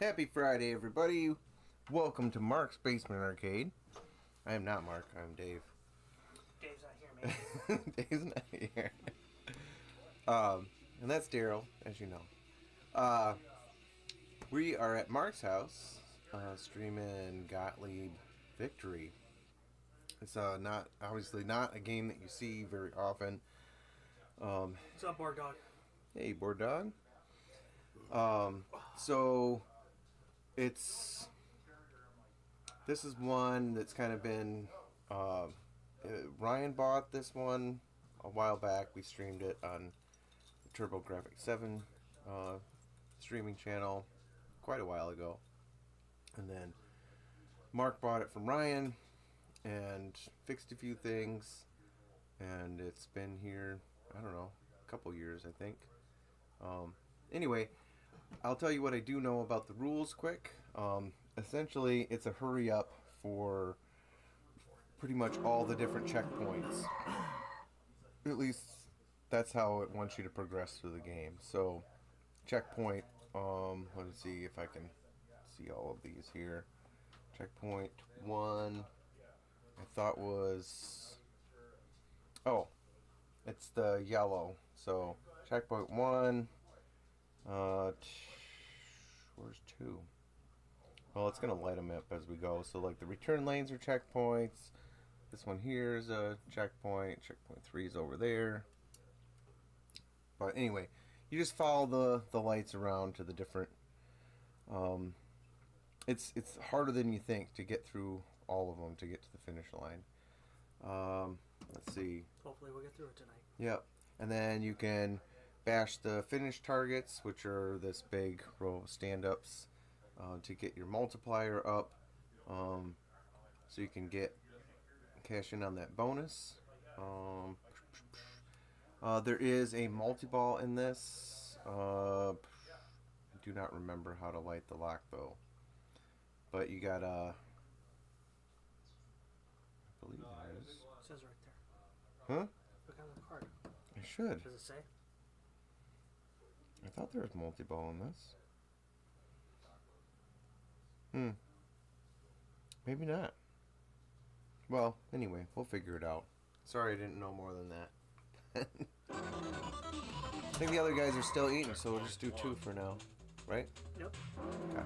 Happy Friday, everybody. Welcome to Mark's Basement Arcade. I am not Mark, I'm Dave. Dave's not here, man. Dave's not here. And that's Daryl, as you know. We are at Mark's house, streaming Gottlieb Victory. It's obviously not a game that you see very often. What's up, board dog? Hey, board dog. So this is one that's kind of been Ryan bought this one a while back. We streamed it on the TurboGrafx 7 streaming channel quite a while ago, and then Mark bought it from Ryan and fixed a few things, and it's been here, I don't know, a couple years, I think. Anyway, I'll tell you what I do know about the rules quick. Essentially, it's a hurry up for pretty much all the different checkpoints. At least that's how it wants you to progress through the game. So, checkpoint, let me see if I can see all of these here. Checkpoint 1, I thought was, oh, it's the yellow. So, checkpoint 1, where's 2? Well, it's going to light them up as we go. So, like, the return lanes are checkpoints. This one here is a checkpoint. Checkpoint 3 is over there. But anyway, you just follow the lights around to the different... It's harder than you think to get through all of them to get to the finish line. Let's see. Hopefully we'll get through it tonight. Yep. And then you can bash the finish targets, which are this big row of stand-ups, to get your multiplier up, so you can cash in on that bonus. There is a multi-ball in this. I do not remember how to light the lock though, but you got I believe there is. It says right there. Huh? Look on the card. I should. Does it say? I thought there was multi-ball in this. Maybe not. Well, anyway, we'll figure it out. Sorry I didn't know more than that. I think the other guys are still eating, so we'll just do 2 for now. Right? Yep. Okay.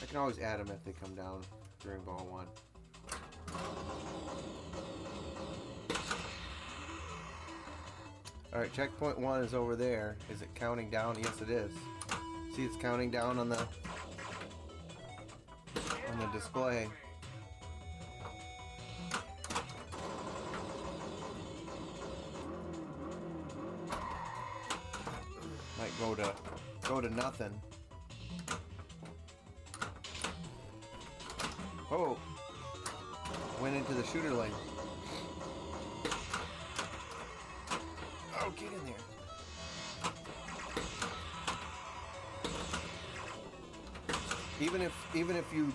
I can always add them if they come down during ball 1. Alright, checkpoint 1 is over there. Is it counting down? Yes, it is. See, it's counting down on the display. Might go to nothing. Oh, went into the shooter lane. Oh, get in there. Even if you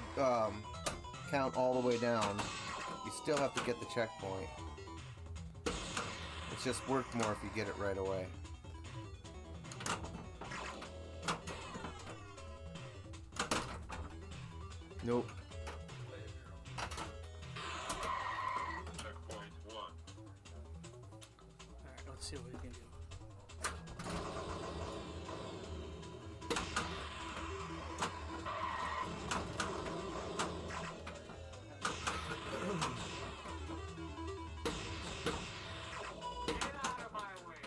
count all the way down, you still have to get the checkpoint. It's just worth more if you get it right away. Nope. Checkpoint 1. Alright, let's see what we can do. Get out of my way!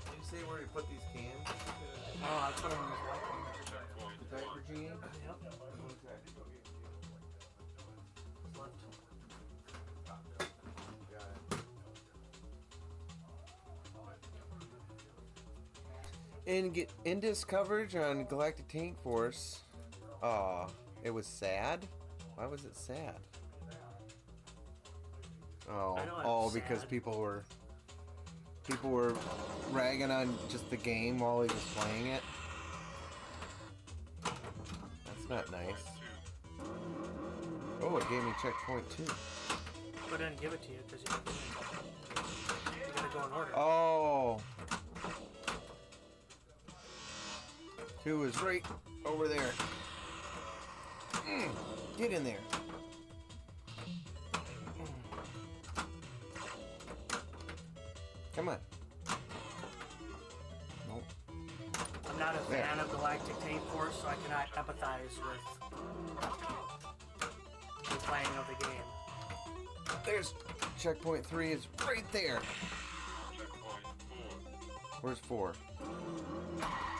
Did you say where you put these cans? Oh, I put them in this white one. Checkpoint The diaper 1. genie? Yep. Okay. Left. Got it. In this coverage on Galactic Tank Force, it was sad. Why was it sad? I know it was Because sad. people were ragging on just the game while he was playing it. That's not nice. Oh, it gave me checkpoint 2. But I didn't give it to you because you gotta go in order. Oh. 2 is right over there. Get in there. Come on. Nope. I'm not a fan of Galactic Tank Force, so I cannot empathize with the playing of the game. There's checkpoint 3 is right there. Where's 4?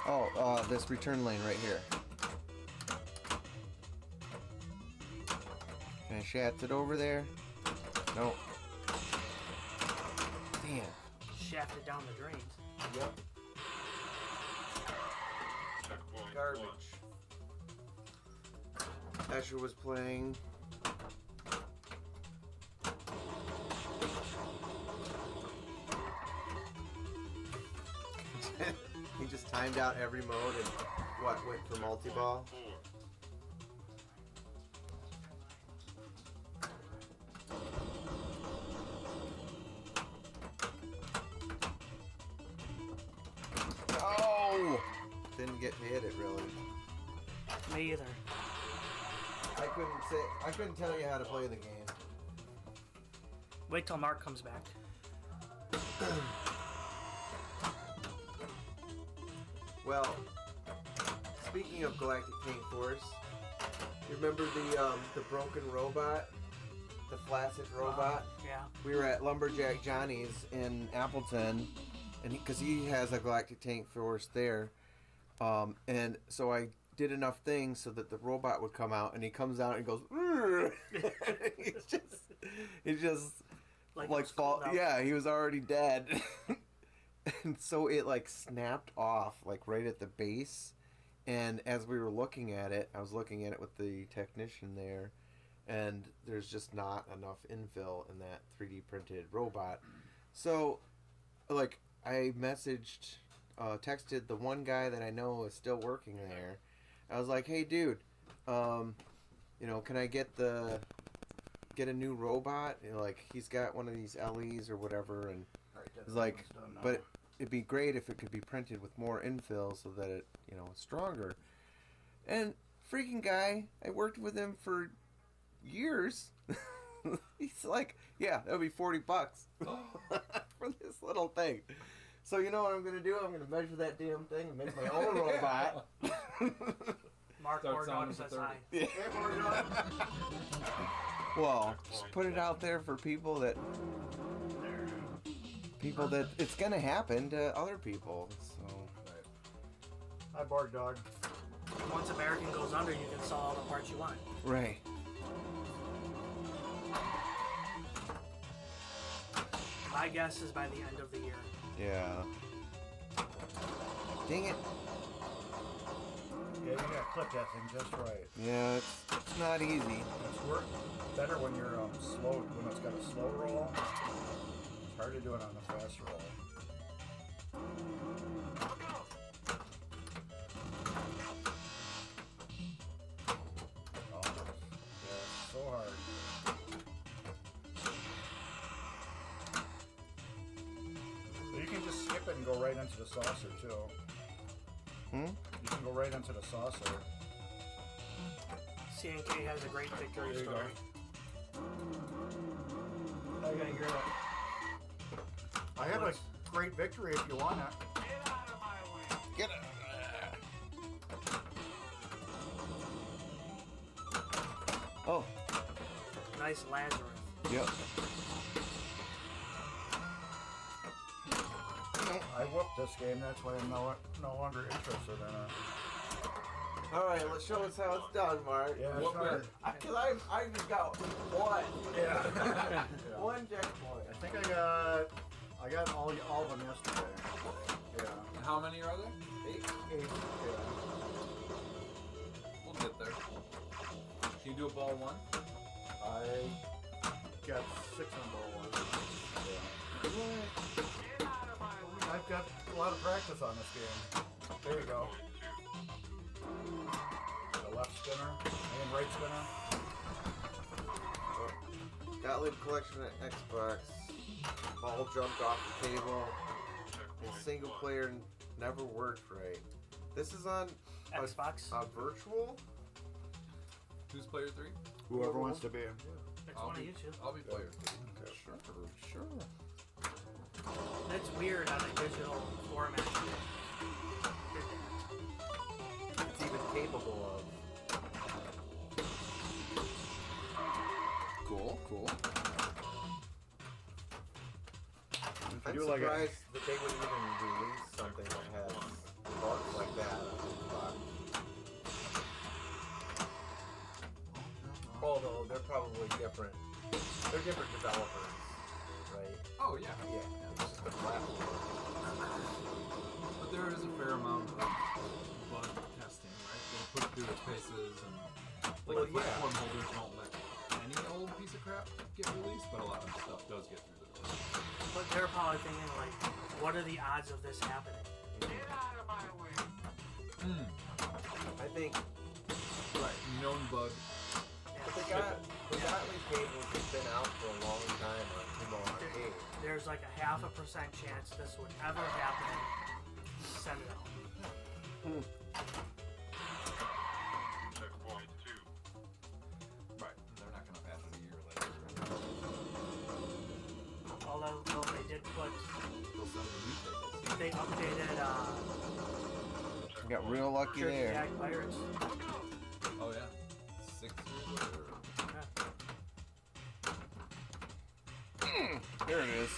Oh, this return lane right here. Can I shaft it over there? Nope. Damn. Shafted down the drains. Yep. Garbage. Asher was playing. He just timed out every mode and went for multi-ball. Oh! Didn't get to hit it really. Me either. I couldn't tell you how to play the game. Wait till Mark comes back. Well, speaking of Galactic Tank Force, you remember the broken robot? The flaccid robot? Yeah. We were at Lumberjack Johnny's in Appleton, and because he has a Galactic Tank Force there, and so I did enough things so that the robot would come out, and he comes out and goes, he's just like fall. Yeah, he was already dead. And so it like snapped off like right at the base, and as we were looking at it, I was looking at it with the technician there, and there's just not enough infill in that 3D printed robot. So like I texted the one guy that I know is still working there. I was like, hey dude, can I get a new robot? Like he's got one of these LEs or whatever, and it's like, but it'd be great if it could be printed with more infill so that it, is stronger. And freaking guy, I worked with him for years. He's like, yeah, that'll be $40 for this little thing. So you know what I'm gonna do? I'm gonna measure that damn thing and make my own robot. Mark Mordog says hi. Yeah. Well, just put it out there for people that it's gonna happen to other people. So. Hi, Bark Dog. Once American goes under, you can sell all the parts you want. Right. My guess is by the end of the year. Yeah. Dang it. Yeah, you gotta clip that thing just right. Yeah, it's not easy. It's better when you're slow, when it's got a slow roll. It's hard to do it on a fast roll. Oh, yeah, it's so hard. But you can just skip it and go right into the saucer too. You can go right into the saucer. CNK has a great victory There you story. Now you gotta hear that. I have a great victory if you want it. Get out of my way. Get it. Oh. Nice Lazarus. Yep. I whooped this game, that's why I'm no longer interested in it. All right, let's show us how it's done, Mark. Yeah, it's hard. Because I just got one. Yeah. One checkpoint. I think I got all of them yesterday. Yeah. How many are there? 8. Eight. Yeah. We'll get there. Can you do a ball 1? I got 6 on ball 1. Get out of my way. I've got a lot of practice on this game. There you go. The left spinner and right spinner. Gottlieb collection at Xbox. Ball jumped off the table. And single player never worked right. This is on Xbox. a virtual. Who's player 3? Whoever wants to be. It's I'll one of be, you two. I'll be player 3. Okay. Sure. That's weird on a digital format. It's even capable of. Cool. If I I'm do like surprised that they would even release something that has bugs like that on Xbox. Although they're probably different. They're different developers, right? Oh, yeah. Yeah, it's just a platform. But there is a fair amount of bug testing, right? They'll put through its paces and like Well, the yeah. platform holders won't let any old piece of crap get released, but a lot of stuff does get through the door. But they're probably thinking, like, what are the odds of this happening? Get out of my way. I think Right, known bug. but the Gottlieb cables has been out for a long time on Pinball Arcade. There's like a 0.5% chance this would ever happen. Send it out. Checkpoint 2. Right, they're not going to patch it a year later. Although they did put, They'll send the new tables. they updated I got real lucky Jersey there. Jack Pirates. Oh, yeah. 6 years later. Here it is.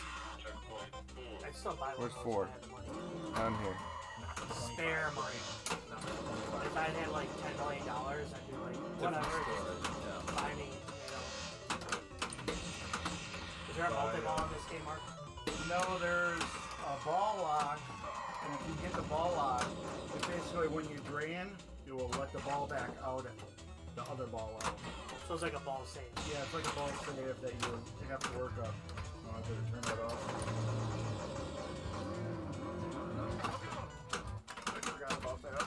Checkpoint 4. I'd still buy one. Where's of those four? if I had the money. I'm here. Spare money. If I had like $10 million, I'd be like, whatever, just buy me, Is there a multi-ball in this game, Mark? No, there's a ball lock, and if you get the ball lock, it's basically when you drain, it will let the ball back out at the other ball out. So it's like a ball save. Yeah, it's like a ball save that you have to work up. Oh, I better turn that off. I forgot about that.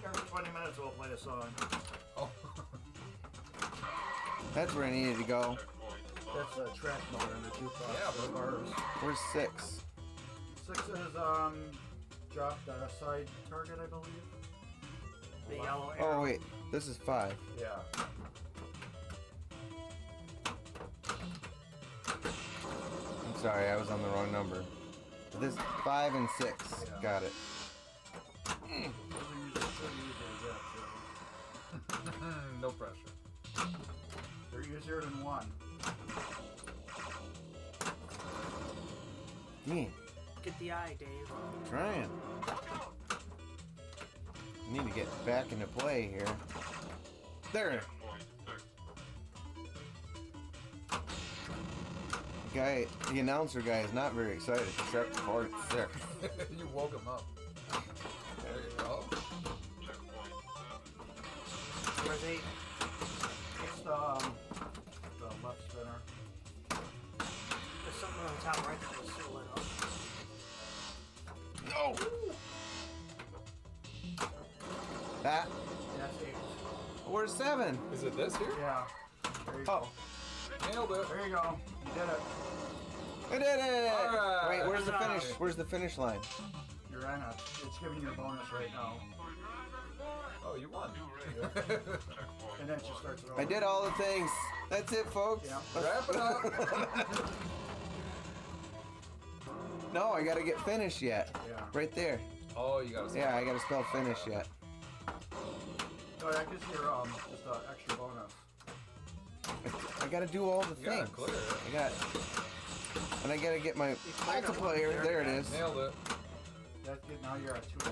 Every 20 minutes we'll play a song. Oh. That's where I needed to go. That's a track mode in the jukebox. Yeah, for but- bars. Where's 6? 6 is drop the side target, I believe. The yellow arrow. Oh wait, this is 5. Yeah. I'm sorry, I was on the wrong number. This 5 and 6. Yeah. Got it. Those are usually pretty easy to get, too. No pressure. They're easier than 1. Me, Get the eye, Dave. trying. Need to get back into play here. There. The announcer guy is not very excited. Checkpoint 6. You woke him up. There you go. Where's 8? It's the left spinner. There's something on the top right that was still lit up. No! That. That's 8. Where's 7? Is it this here? Yeah. There you Oh, go. Nailed it. There you go. You did it. I did it! Alright. Wait, where's the Good job. finish? Where's the finish line? You're on it. It's giving you a bonus right now. Oh, you won. And then it just starts it over. I did all the things. That's it, folks. Yeah. Wrap it up. No, I gotta get finish yet. Yeah. Right there. Oh, you gotta Yeah, I gotta spell finish yet. No, that gives you just an extra bonus. I gotta do all the You gotta things. clear it. I got, and I gotta get my cleared it. multiplayer. There it is. Nailed it. That's good. Now you're at 2x.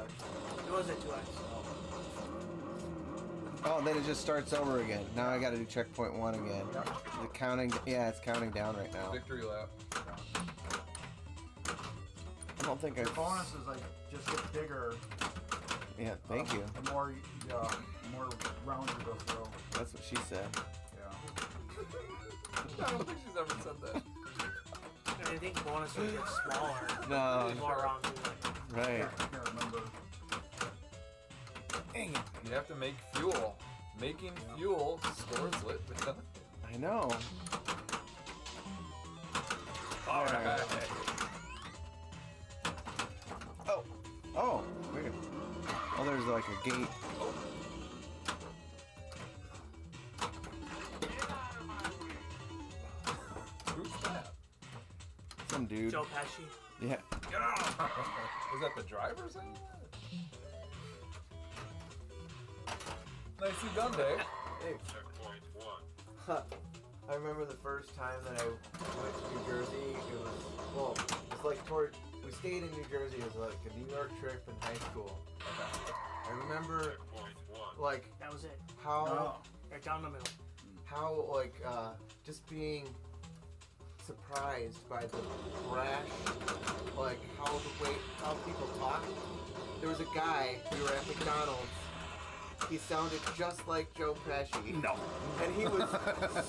It was at 2x. Oh, then it just starts over again. Now I gotta do checkpoint 1 again. Yep. The counting. Yeah, it's counting down right now. Victory lap. I'm don't think Your I've. bonuses like just get bigger. Yeah, thank you. The more rounds you go through. That's what she said. Yeah. I don't think she's ever said that. And I think bonuses get smaller. No. The more rounds you like. Right. I can't remember. Dang it. You have to make fuel. Making fuel stores lit. I know. All right. Oh. Oh. Weird. Oh, there's like a gate. Who's that? Some dude. Joe Pesci. Yeah. Get out! Is that the driver saying that? Nicely done, Dave. Hey. Checkpoint 1. I remember the first time that I went to New Jersey. It was, well, it's like we stayed in New Jersey. It was like a New York trip in high school. I remember Checkpoint 1. like That was it. how Right down the middle. like just being surprised by the brash, like how people talk. There was a guy, we were at McDonald's. He sounded just like Joe Pesci. No. And he was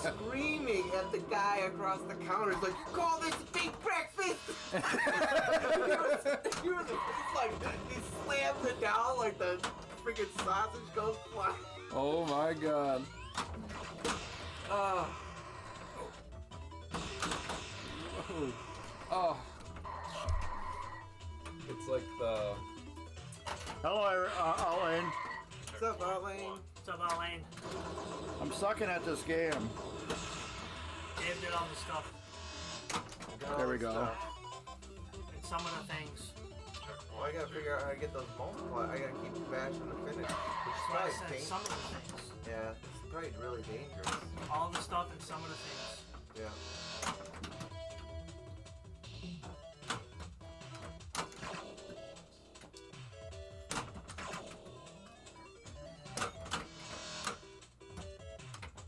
screaming at the guy across the counter. He's like, "Call this a big breakfast!" he was like, he slams it down like the freaking sausage goes flying. Oh my god. Oh. It's like the. Hello, Elaine. What's up, Arlene? What's up, Alain? I'm sucking at this game. Dave did all the stuff. There we go. And some of the things. Well, I gotta figure out how to get those multipliers. I gotta keep bashing the finish. Which is That's why I probably said dangerous. some of the things. Yeah, it's probably really dangerous. All the stuff and some of the things. Yeah.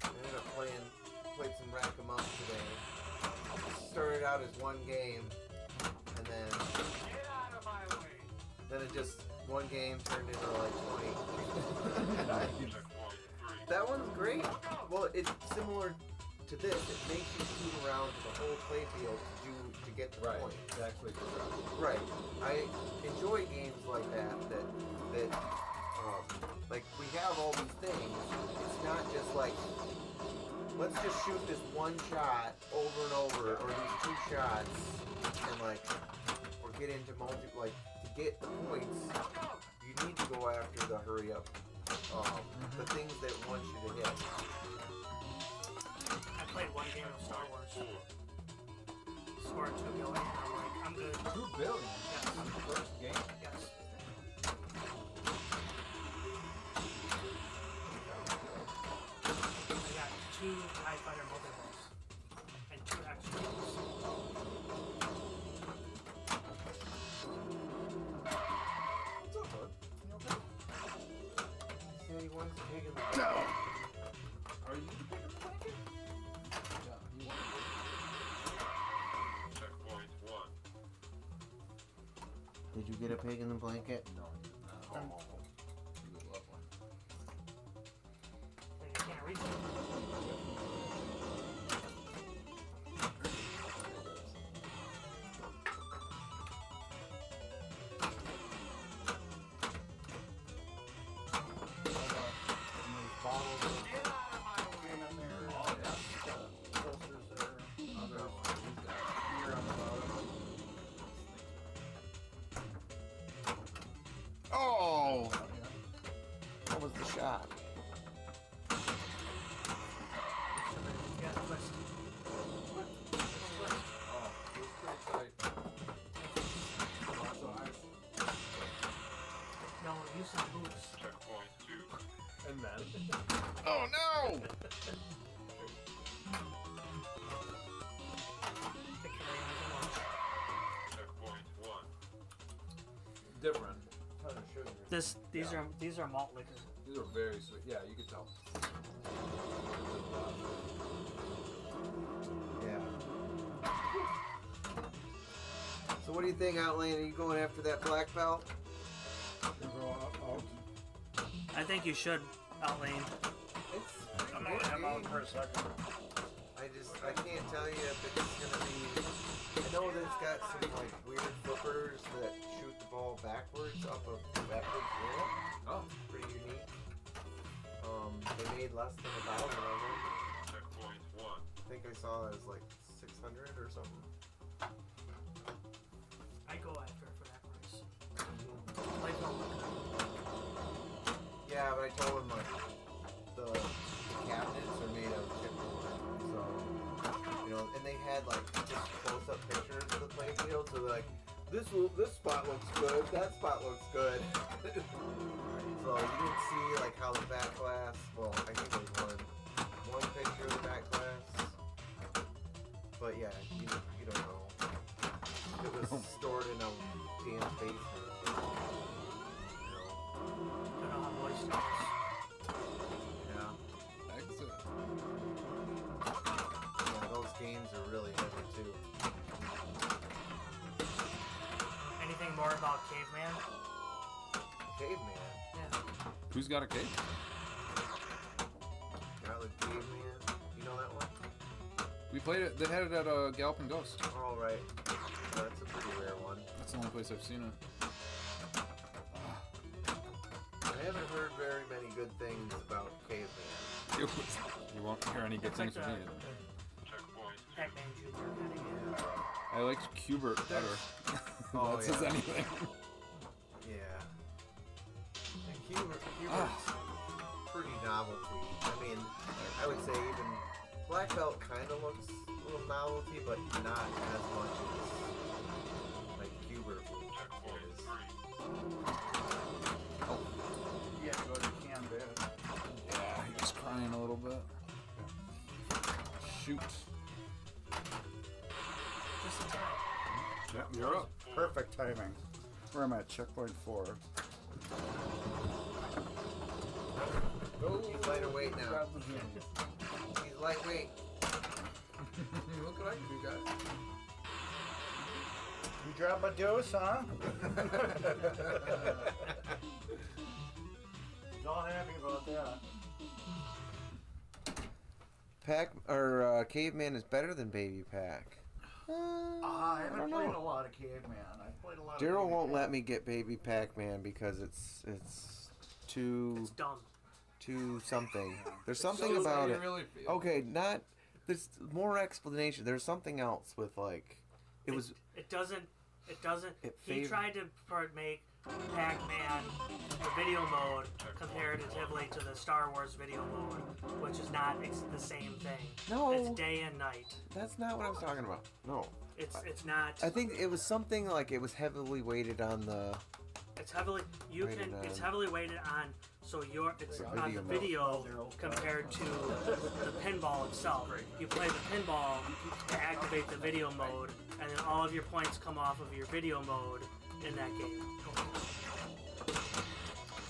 I ended up played some rack 'em up today. Started out as one game, and then Get out of my way. it just one game turned into like 20. Checkpoint 3. That one's great. Well, it's similar to this. It makes you shoot around the whole playfield to get the Right. point. It's actually progressive. Right. I enjoy games like that. Like we have all these things. It's not just like let's just shoot this one shot over and over, or these two shots, and like or get into like to get the points. You need to go after the hurry up. The things that want you to hit. I played one game of Star Wars. Scored 2 billion. I'm like, I'm good. 2 billion. Yes. On the first game. Yes. I got 2 TIE Fighter multi-balls. And 2 extras. What's up, bud? You okay? He said he wants to take it. Are you the bigger blanket? Yeah, he won. Checkpoint 1. Did you get a pig in the blanket? No, he did not. Oh, he would love one. Like, I can't reach it. Bottles Get out of my way. in there. Oh, yeah. Holsters there. Other one. Who's that? Beer on the bottom. Oh! Oh, yeah. What was the shot? Yeah, twist. Twist. Oh, it was pretty tight. Lots of ice. No, use some boots. Checkpoint 2. And then. Oh no! Take care of it. Checkpoint 1. Different. These are malt liquors. These are very sweet. Yeah, you can tell. Yeah. So what do you think, Outlane? Are you going after that black belt? You go out. I think you should, Outlane. I'm out for a second. I can't tell you if it's gonna be. I know that it's got some like weird flippers that shoot the ball backwards up a backwards ramp. Oh. Pretty unique. They made less than 1,000 of them. Checkpoint 1. I think I saw it as like 600 or something. I go after it for that price. Like, no, Yeah, but I told him like the cabinets are made of chipboard, so you know, and they had like just close-up pictures of the playing field, so they're like, this spot looks good, that spot looks good. So you didn't see like how the back glass. Well, I think there's one picture of the back glass, but yeah, you don't know. It was stored in a damn basement. You know. don't know how moist it is. Yeah. Exit. Yeah, those games are really heavy too. Anything more about Caveman? Caveman. Yeah. Who's got a cake? Gottlieb Caveman. You know that one? We played it. They had it at Galloping Ghost. All right. That's a pretty rare one. That's the only place I've seen it. I haven't heard very many good things about Caveman. You won't hear any good It's like things the from me either. Checkpoint 2. Pac-Man Jr. kind of game. I liked Cubert better. Oh, that says yeah. anything. Yeah. And Hubert's pretty novelty. I mean, I would say even Black Belt kind of looks a little novelty, but not as much as like Hubert Checkpoint is. 3. Oh, You have to go to Canvas. yeah, he was crying a little bit. Shoot. Just in time. Yep, you're up. Perfect timing. Where am I at? Checkpoint 4. He's lighter weight now. He's lightweight. Look what I can do, guys. You drop a dose, huh? He's all happy about that. Caveman is better than Baby Pack. I haven't don't played know. a lot of Caveman. I've played a lot Daryl of won't let me get Baby Pac-Man because it's too It's dumb. something. There's something Shows how about you it. really feel. Okay, not there's more explanation. There's something else with like it was. It doesn't. It He fav- tried to make Pac-Man the video mode comparatively to the Star Wars video mode, which is not the same thing. No. It's day and night. That's not what I was talking about. No, It's not. I think it was something like it was heavily weighted on the. It's heavily Weighted it's on- heavily weighted on, so it's The on the video video compared to the pinball itself. You play the pinball to activate the video mode, and then all of your points come off of your video mode in that game.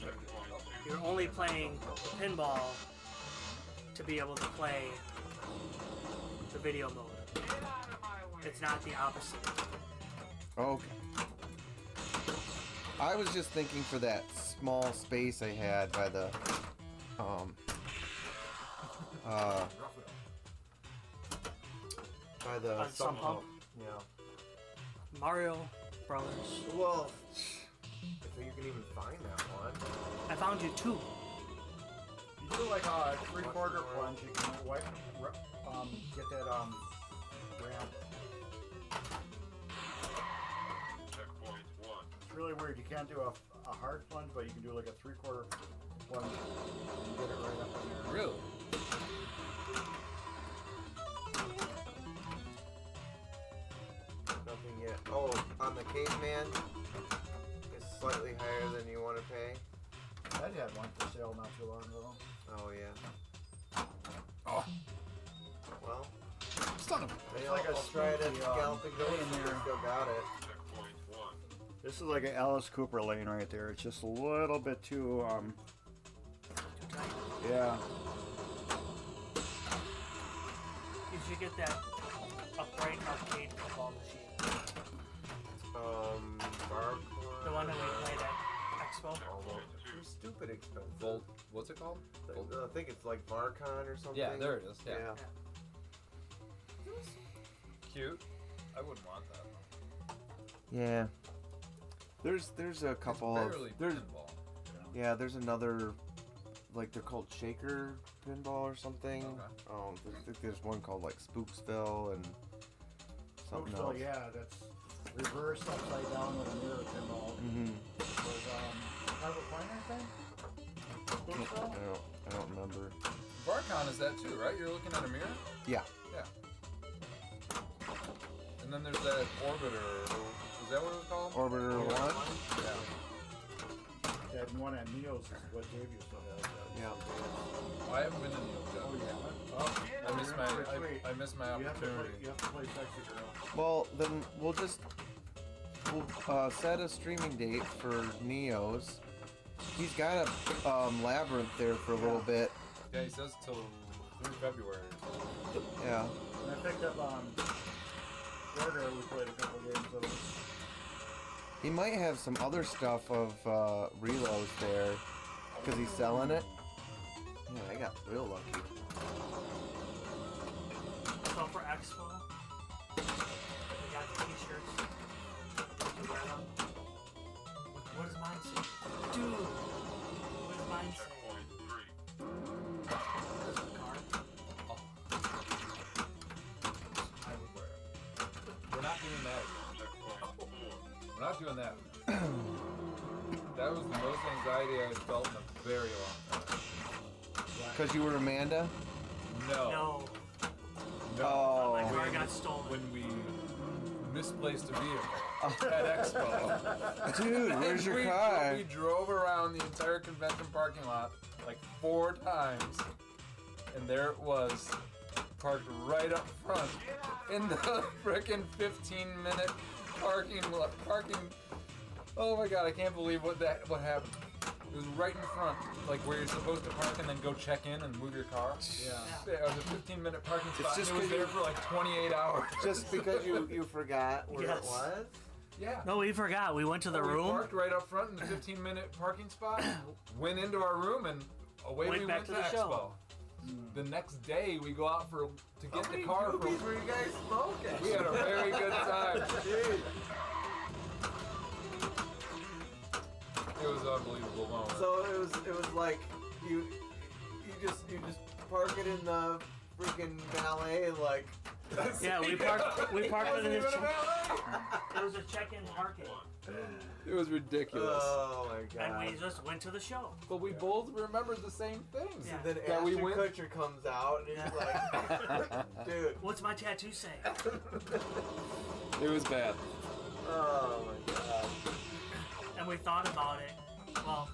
Checkpoint 2. You're only playing the pinball to be able to play the video mode. It's not the opposite. Okay. I was just thinking for that small space I had by the by the On sump pump? Yeah. Mario Brothers. Well, if you can even find that one. I found you two. You do like a 3/4 plunge, you can get that ramp. Checkpoint 1. It's really weird. You can't do a hard plunge, but you can do like a 3/4 plunge and get it right up in there. Really? Nothing yet. Oh, on the Caveman, it's slightly higher than you want to pay. I had one for sale not too long ago. Oh yeah. Oh, Well, son of a... maybe like a I'll try it at spooky, Galloping Ghost lane if they there. still got it. Checkpoint 1. This is like an Alice Cooper lane right there. It's just a little bit too yeah. You should get that upright arcade football machine. Bar. The one that we played at Expo. They're stupid expensive. Volt. What's it called? Volt. I think it's like Varcon or something. Yeah, there it is. Yeah. Cute. I wouldn't want that. Yeah. There's a couple It's of barely there's pinball. yeah there's another like they're called Shaker Pinball or something. Okay. I think there's one called like Spooksville and something Spooksville, else. yeah, that's reversed upside down with a mirror pinball. Mm-hmm. Was Harvard Pointer thing? Spooksville? I don't remember. Varcon is that too, right? You're looking at a mirror? Yeah. Yeah. And then there's that Orbiter. Is that what it was called? Orbiter 1? Yeah. That one at Neo's is what Dave used to have. Yeah. Oh, I haven't been in the Oh, old yeah. Oh, I missed my I missed my You have to opportunity. play Sexy Girl. Well, then we'll set a streaming date for Neo's. He's got a Labyrinth there for a little bit. Yeah, he says till through February. Yeah. And I picked up Order, we played a couple games of it. He might have some other stuff of reloads there because he's selling it. Yeah, I got real lucky. So for Expo, we got the t-shirts. You wear them. What does mine say? Dude! What does mine say? Checkpoint 3. Because of the car. I would wear it. We're not doing that again. Checkpoint 4. We're not doing that. That was the most anxiety I've felt in a very long time. Because you were Amanda? No. No. Oh. My car got stolen. When we misplaced a vehicle at Expo. Dude, where's your car? We drove around the entire convention parking lot like 4 times, and there it was, parked right up front in the frickin' 15-minute parking. Oh my god, I can't believe what happened. It was right in front, like where you're supposed to park and then go check in and move your car. Yeah. It was a 15-minute parking spot. just And it was 'cause there for like 28 hours. Just because you forgot where it Yes. was? Yeah. No, we forgot. We went to the We room. parked right up front in the 15-minute parking spot, went into our room, and away Went we back went to to the Expo. show. The next day, we go out to get the car from. Were you guys smoking? We had a very good time. Dude. It was an unbelievable moment. So it was like you just park it in the freaking valet like. Yeah, we parked it in Wasn't this. even a valet. There was a check-in parking, It was ridiculous. Oh my god. and we just went to the show. But we both remembered the same things. Yeah. Then That we Ashton went. Kutcher comes out and he's like, dude. What's my tattoo say? It was bad. Oh my god. And we thought about it. Well,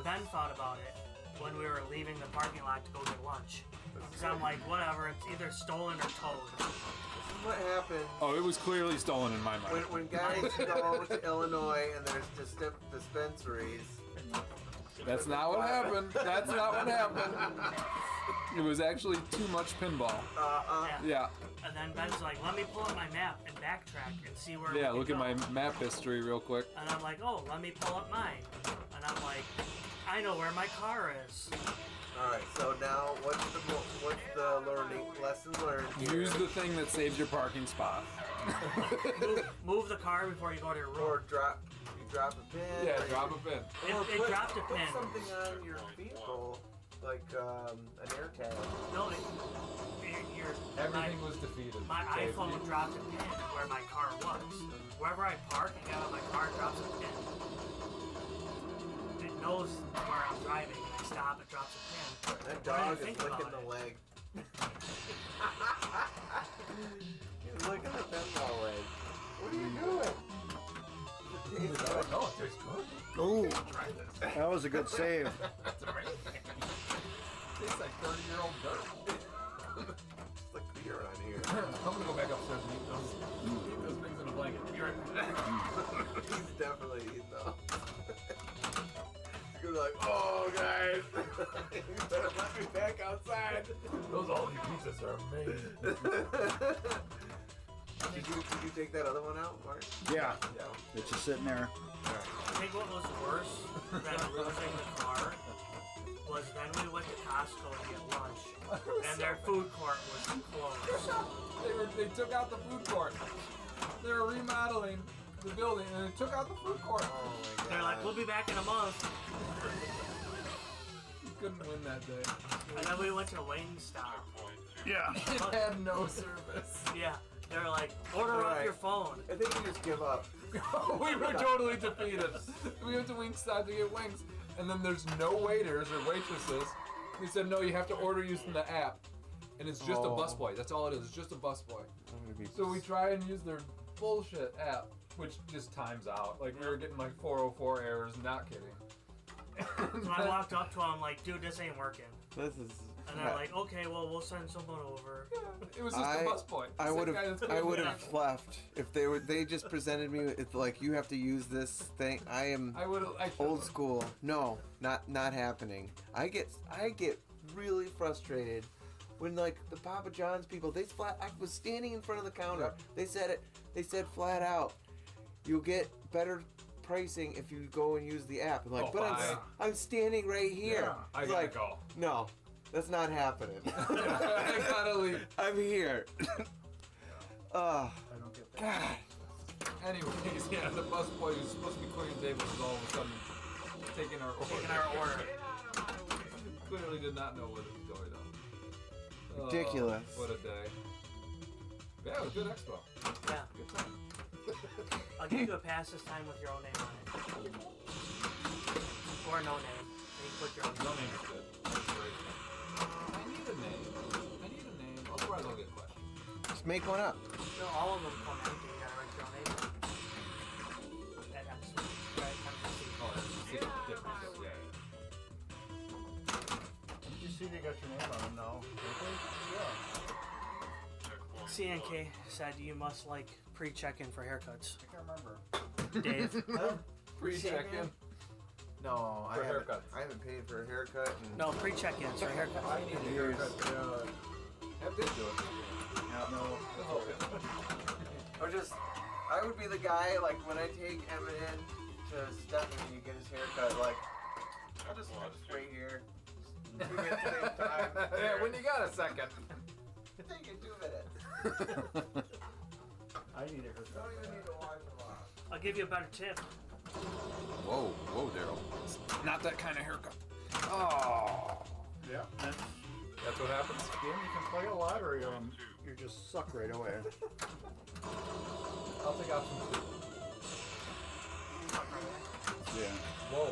Ben thought about it when we were leaving the parking lot to go get lunch. Because I'm like, whatever, it's either stolen or towed. This is what happens Oh, it was clearly stolen in my mind. when guys go to Illinois and there's dispensaries. That's not what happened. That's not what happened. It was actually too much pinball. Yeah. And then Ben's like, let me pull up my map and backtrack and see where Yeah, we look can at go. my map history real quick. And I'm like, oh, let me pull up mine. And I'm like, I know where my car is. All right. So now, what's the lesson learned? Here? Use the thing that saves your parking spot. Move the car before you go to your room. Or you drop a pin. Yeah, or drop you- a pin. It dropped a Put pin. something on your vehicle, like an air tag. No, Everything was defeated. my Safety. iPhone dropped a pin where my car was. Wherever I park and get out, my car drops a pin. It knows where I'm driving, and I stop, it drops a pin. That What do dog you is think licking about the it? leg. He's licking the pinball leg. What are you doing? Does it taste good? No, it tastes good. Ooh, Try this. that was a good save. That's amazing. Tastes like 30-year-old dirt. It's like beer on here. I'm gonna go back upstairs and eat those things in a blanket. Be right back. He's definitely eating them. He's gonna be like, oh guys, you better let me back outside. Those all-you pizzas are amazing. Did you take that other one out, Mark? Yeah, Yeah. it's just sitting there. I think what was worse than losing the car was then we went to Costco to get lunch, and their food court was closed. They took out the food court. They were remodeling the building, and they took out the food court. Oh my god. They're like, we'll be back in a month. You couldn't win that day. And then we went to Wingstop. Yeah. It had no service. Yeah, they were like, order off Right. your phone. I think we just give up. We were totally defeated. We went to Wingstop to get wings, and then there's no waiters or waitresses. They said, no, you have to order using the app. And it's just a Oh. busboy. That's all it is. It's just a busboy. I'm gonna be So we try and use their bullshit app, which just times out. Like, we were getting like 404 errors, not kidding. So I walked up to them like, dude, this ain't working. This is. And they're like, okay, well, we'll send someone over. It was just a busboy. I Same would guy that's have. gonna I would do have that. left if they just presented me with like you have to use this thing. I am I would have. old school. No, not happening. I get really frustrated when like the Papa John's people. I was standing in front of the counter. They said it. They said flat out, you'll get better pricing if you go and use the app. I'm like, Oh, but fine. I'm standing right here. Yeah. I It's gotta like, go. no, that's not happening. I gotta leave. I'm here. I don't get that. God. Anyways, yeah, the busboy who's supposed to be clearing tables is all of a sudden taking our order. Taking our order. Clearly did not know what was going on. Ridiculous. What a day. Yeah, it was a good expo. Yeah. Good time. I'll give you a pass this time with your own name on it. Or no name. You can put your own No name. name is good. That's great. I need a name. Otherwise I'll get questioned. Just make one up. No, all of them come empty. You gotta write your own name on it. That happens. Right? Oh, that's a different stuff. Yeah. Did you see they got your name on them now? Yeah. CNK said you must like pre-check-in for haircuts. I can't remember. Dave. Pre-check-in. No, For haircuts. I haven't paid for a haircut. And No, pre-check-ins for haircuts. I need a haircut. That did do it. Yeah, no. I would be the guy like when I take Eminem to Stephanie to get his haircut. Like, I'll just wait here. 2 minutes at the same time. Yeah, when you got a second. Take it 2 minutes. I need a haircut. Don't even need to watch a lot. I'll give you a better tip. Whoa, Daryl. Not that kind of haircut. Oh. Yeah. That's what happens? Game, you can play a lottery you just suck right away. I'll take option 2. Yeah. Whoa.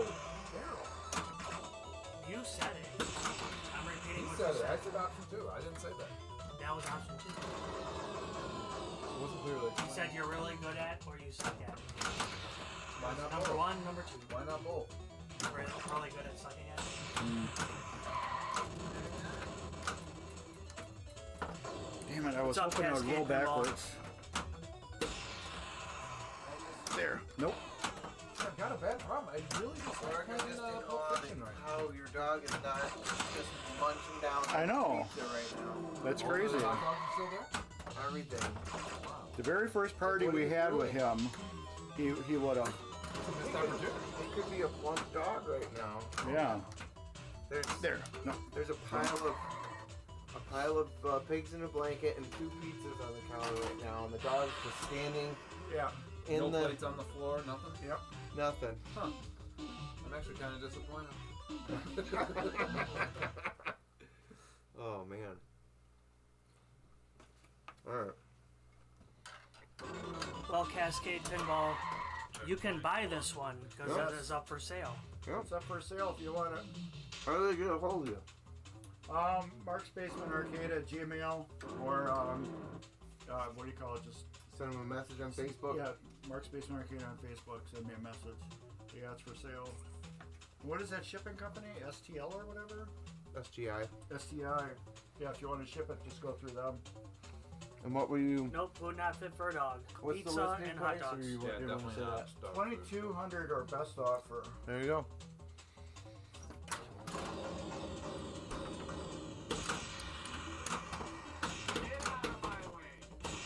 You said it. I'm repeating He what said you it. I said. said option 2. I didn't say that. That was option 2. It wasn't clearly. You said you're really good at or you suck at. Why not Number both? 1, number 2. Why not both? Really good at sucking at. Damn it, I was What's up, hoping I would roll Cascade Pinball? backwards. There. Nope. I've got a bad problem. I really just Mark, like I just playing in Pulp awe Fiction that right how your dog is not just munching down I know. pizza right now. That's now. crazy. The hot dogs are still there? Everything. The very first party What we are you had doing? with him, he would have. It's a missed opportunity. It could be a plump dog right now. Yeah. There's No. There's a pile of pigs in a blanket and 2 pizzas on the counter right now, and the dog's just standing Yeah. in No the plates on the floor, nothing? Yep. nothing. Huh. I'm actually kind of disappointed. Oh man. All right. Well, Cascade Pinball, you can buy this one because Yes. it is up for sale. It's up for sale if you want it. How do they get a hold of you? Mark's Basement Arcade at Gmail or what do you call it? Just Send them a message on Facebook. yeah, Mark's Basement Arcade on Facebook. Send me a message. Yeah, it's for sale. What is that shipping company? STL or whatever? SGI. STI. Yeah, if you want to ship it, just go through them. And what were you? Nope, would not fit for a dog. What's the Pizza listing and price? hot Or dogs. you Yeah, didn't want to definitely say not that? stuff. 2,200 or best offer. There you go.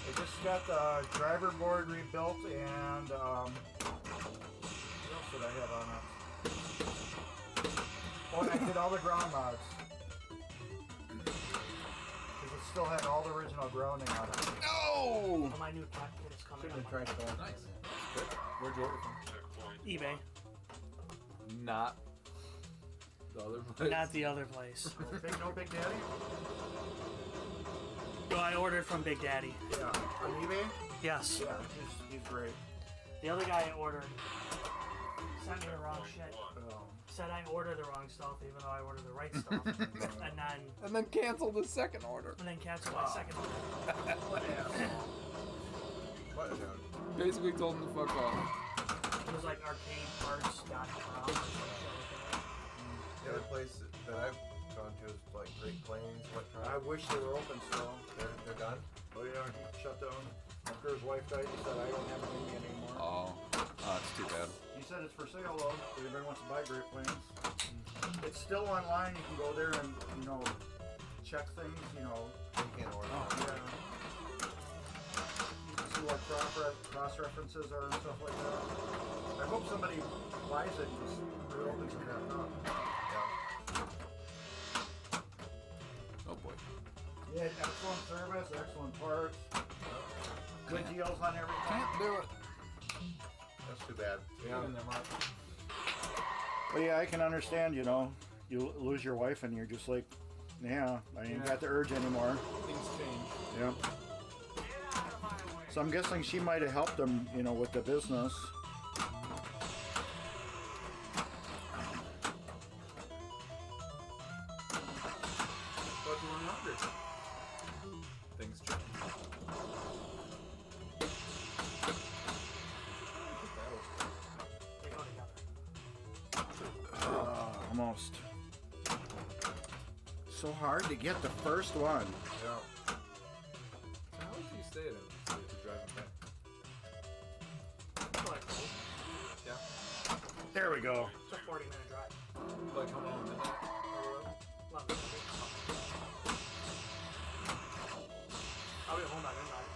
They just got the driver board rebuilt and what else did I have on it? Oh, and I did all the ground mods. Because it still had all the original grounding on it. No! Oh, my new cat kit is coming. Shouldn't up have tried that. Nice. Good. Where'd you order from? Checkpoint. eBay, Not the other place. not the other place. No Big Daddy? No, I ordered from Big Daddy. Yeah. On eBay? Yes. Yeah, he's great. The other guy I ordered sent me the wrong shit. Um, Said I ordered the wrong stuff, even though I ordered the right stuff, And then cancel the second order. and then canceled my second order. what else? What is that? Basically told him to fuck off. It was like arcadeparts.com or some shit like that. The other place that I've gone to is like Great Plains I Electronics. wish they were open still. They're done. Oh yeah, shut down. After his wife died, he said, I don't have it in me anymore. Oh, that's too bad. He said it's for sale though. If anybody wants to buy Great Plains. It's still online. You can go there and, check things, You can't order Yeah. them. You can see what cross references are and stuff like that. I hope somebody buys it and just reopens it back up. Oh boy. Yeah, excellent service, excellent parts, good deals on everything. Can't do it. That's too bad. Get in there, Mark. Well, yeah, I can understand, you lose your wife and you're just like, yeah, I ain't got the urge anymore. Things change. Yep. So I'm guessing she might have helped them, with the business. But you were hungry. Things change. They go together. Almost. So hard to get the first one. Yeah. How long do you stay at him? So you're driving back. Like, Yeah. There we go. it's a 40-minute drive. Like how long? Love it. I'll be home by midnight.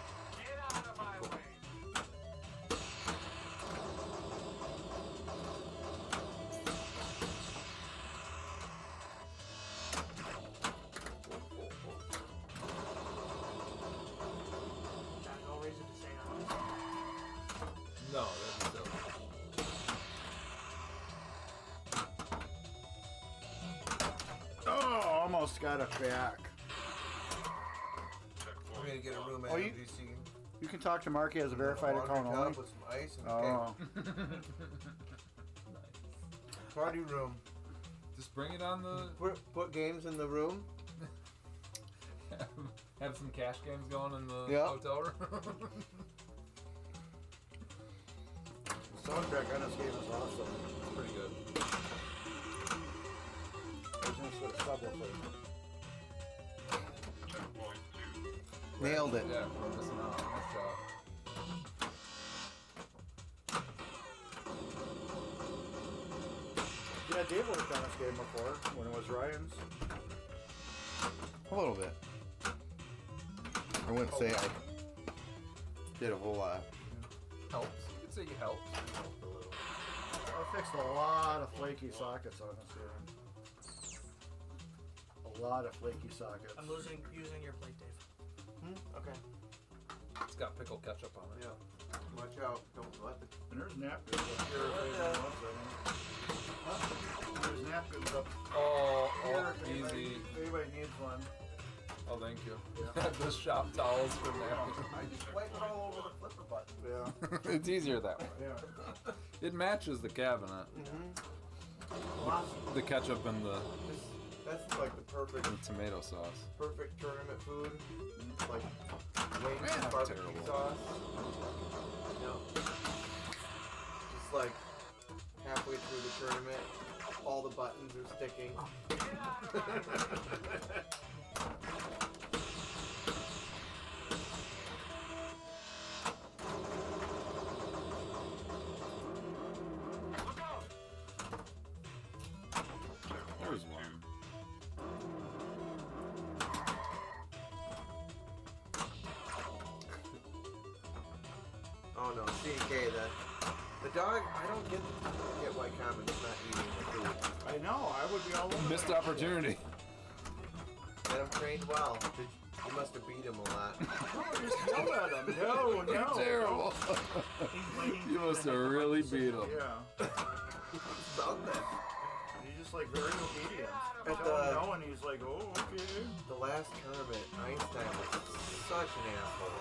Got no reason to say no. No, that'd be silly. Oh, almost got it back. I'm gonna get a room at Oh, you- MGC. You can talk to Marky as a verified Water account tub only. with some ice and Oh, party room. Just bring it on the. Put games in the room. Have some cash games going in the Yeah. hotel room. the soundtrack on this game is awesome. It's pretty good. There's no sort of subwoofer. Checkpoint 2. Nailed it. Yeah, we're missing out. Nice job. Yeah, Dave worked on this game before when it was Ryan's. A little bit. I wouldn't say I did a whole lot. Helps. You could say you helped. I fixed a lot of flaky sockets on this game. A lot of flaky sockets. I'm using your plate, Dave. Okay. It's got pickle ketchup on it. Yeah. Watch out. Don't let the. And there's napkins up here if anybody wants any. There's napkins up Oh, here if easy. anybody needs one. Oh, thank you. Yeah. The shop towels for napkins. I just wipe it all over the flipper button. Yeah, It's easier that way. yeah. It matches the cabinet. The ketchup and the That's like the perfect tomato sauce. tournament food. Like wings Man, and barbecue terrible. sauce. Just like halfway through the tournament, all the buttons are sticking. There's one. no. CK, the dog, I don't get why Common's not eating the food. I know, I would be all over Missed that. opportunity. Get him trained well. You must have beat him a lot. No, just yell at him. No, no. Terrible. He's waiting You for must the have next really decision. beat him. Yeah. Something. He's just like very obedient. At Tell the- him no, and he's like, oh, okay. The last tournament, Einstein was such an asshole.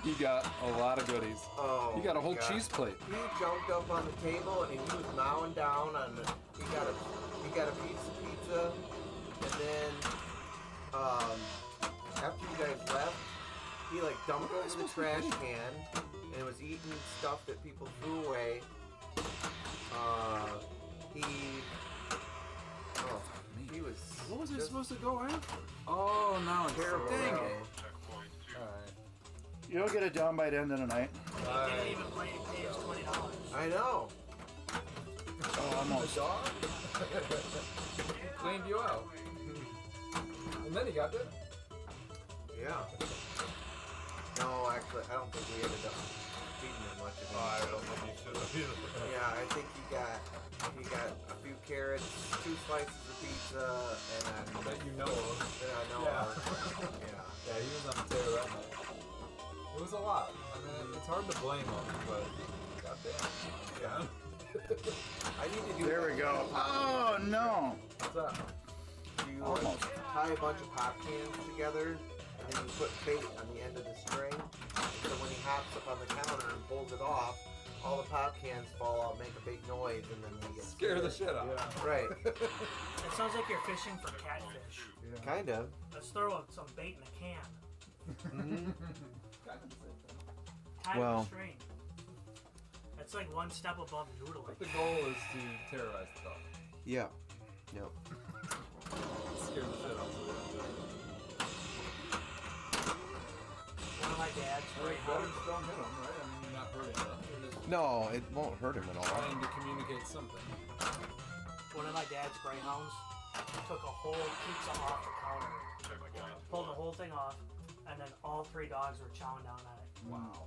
He got a lot of goodies. Oh, He got a whole God. cheese plate. He jumped up on the table and he was mowing down on the. He got a piece of pizza, and then after you guys left, he like dumped it in the trash can and was eating stuff that people threw away. He was. What was I just supposed to go after? Oh, now it's Terrible. Dang bro. it. Checkpoint 2. Alright. You'll get it done by the end of the night. He didn't even pay us $20. I know. Oh, almost. Dog. Cleaned you out. And then he got dinner. Yeah. No, actually, I don't think we ended up feeding him much of I it. don't think you should have either. Yeah, I think he got a few carrots, 2 slices of pizza, and That you know of. then I know Yeah. yeah. Yeah, he was on the tear that night. It was a lot. I mean, it's hard to blame him, but goddamn. Yeah. I need to do There that. we go. Oh, no. What's that? You Almost. tie a bunch of pop cans together, and then you put bait on the end of the string. So when he hops up on the counter and pulls it off, all the pop cans fall out, make a big noise, and then they get Scare the shit out. Yeah. Right. It sounds like you're fishing for catfish. Kind of. Let's throw some bait in a can. Mm-hmm. Tie it Well. with string. That's like one step above noodling. But the goal is to terrorize the dog. Yeah. Yep. Scare the shit out of him. One of my dad's greyhounds. Don't hit him, right? I mean, you're not hurting him. You're just No, it won't hurt him at all. trying to communicate something. One of my dad's greyhounds took a whole pizza off the counter, Checkpoint pulled the whole thing off, and then all 3 dogs were chowing down on it. Wow.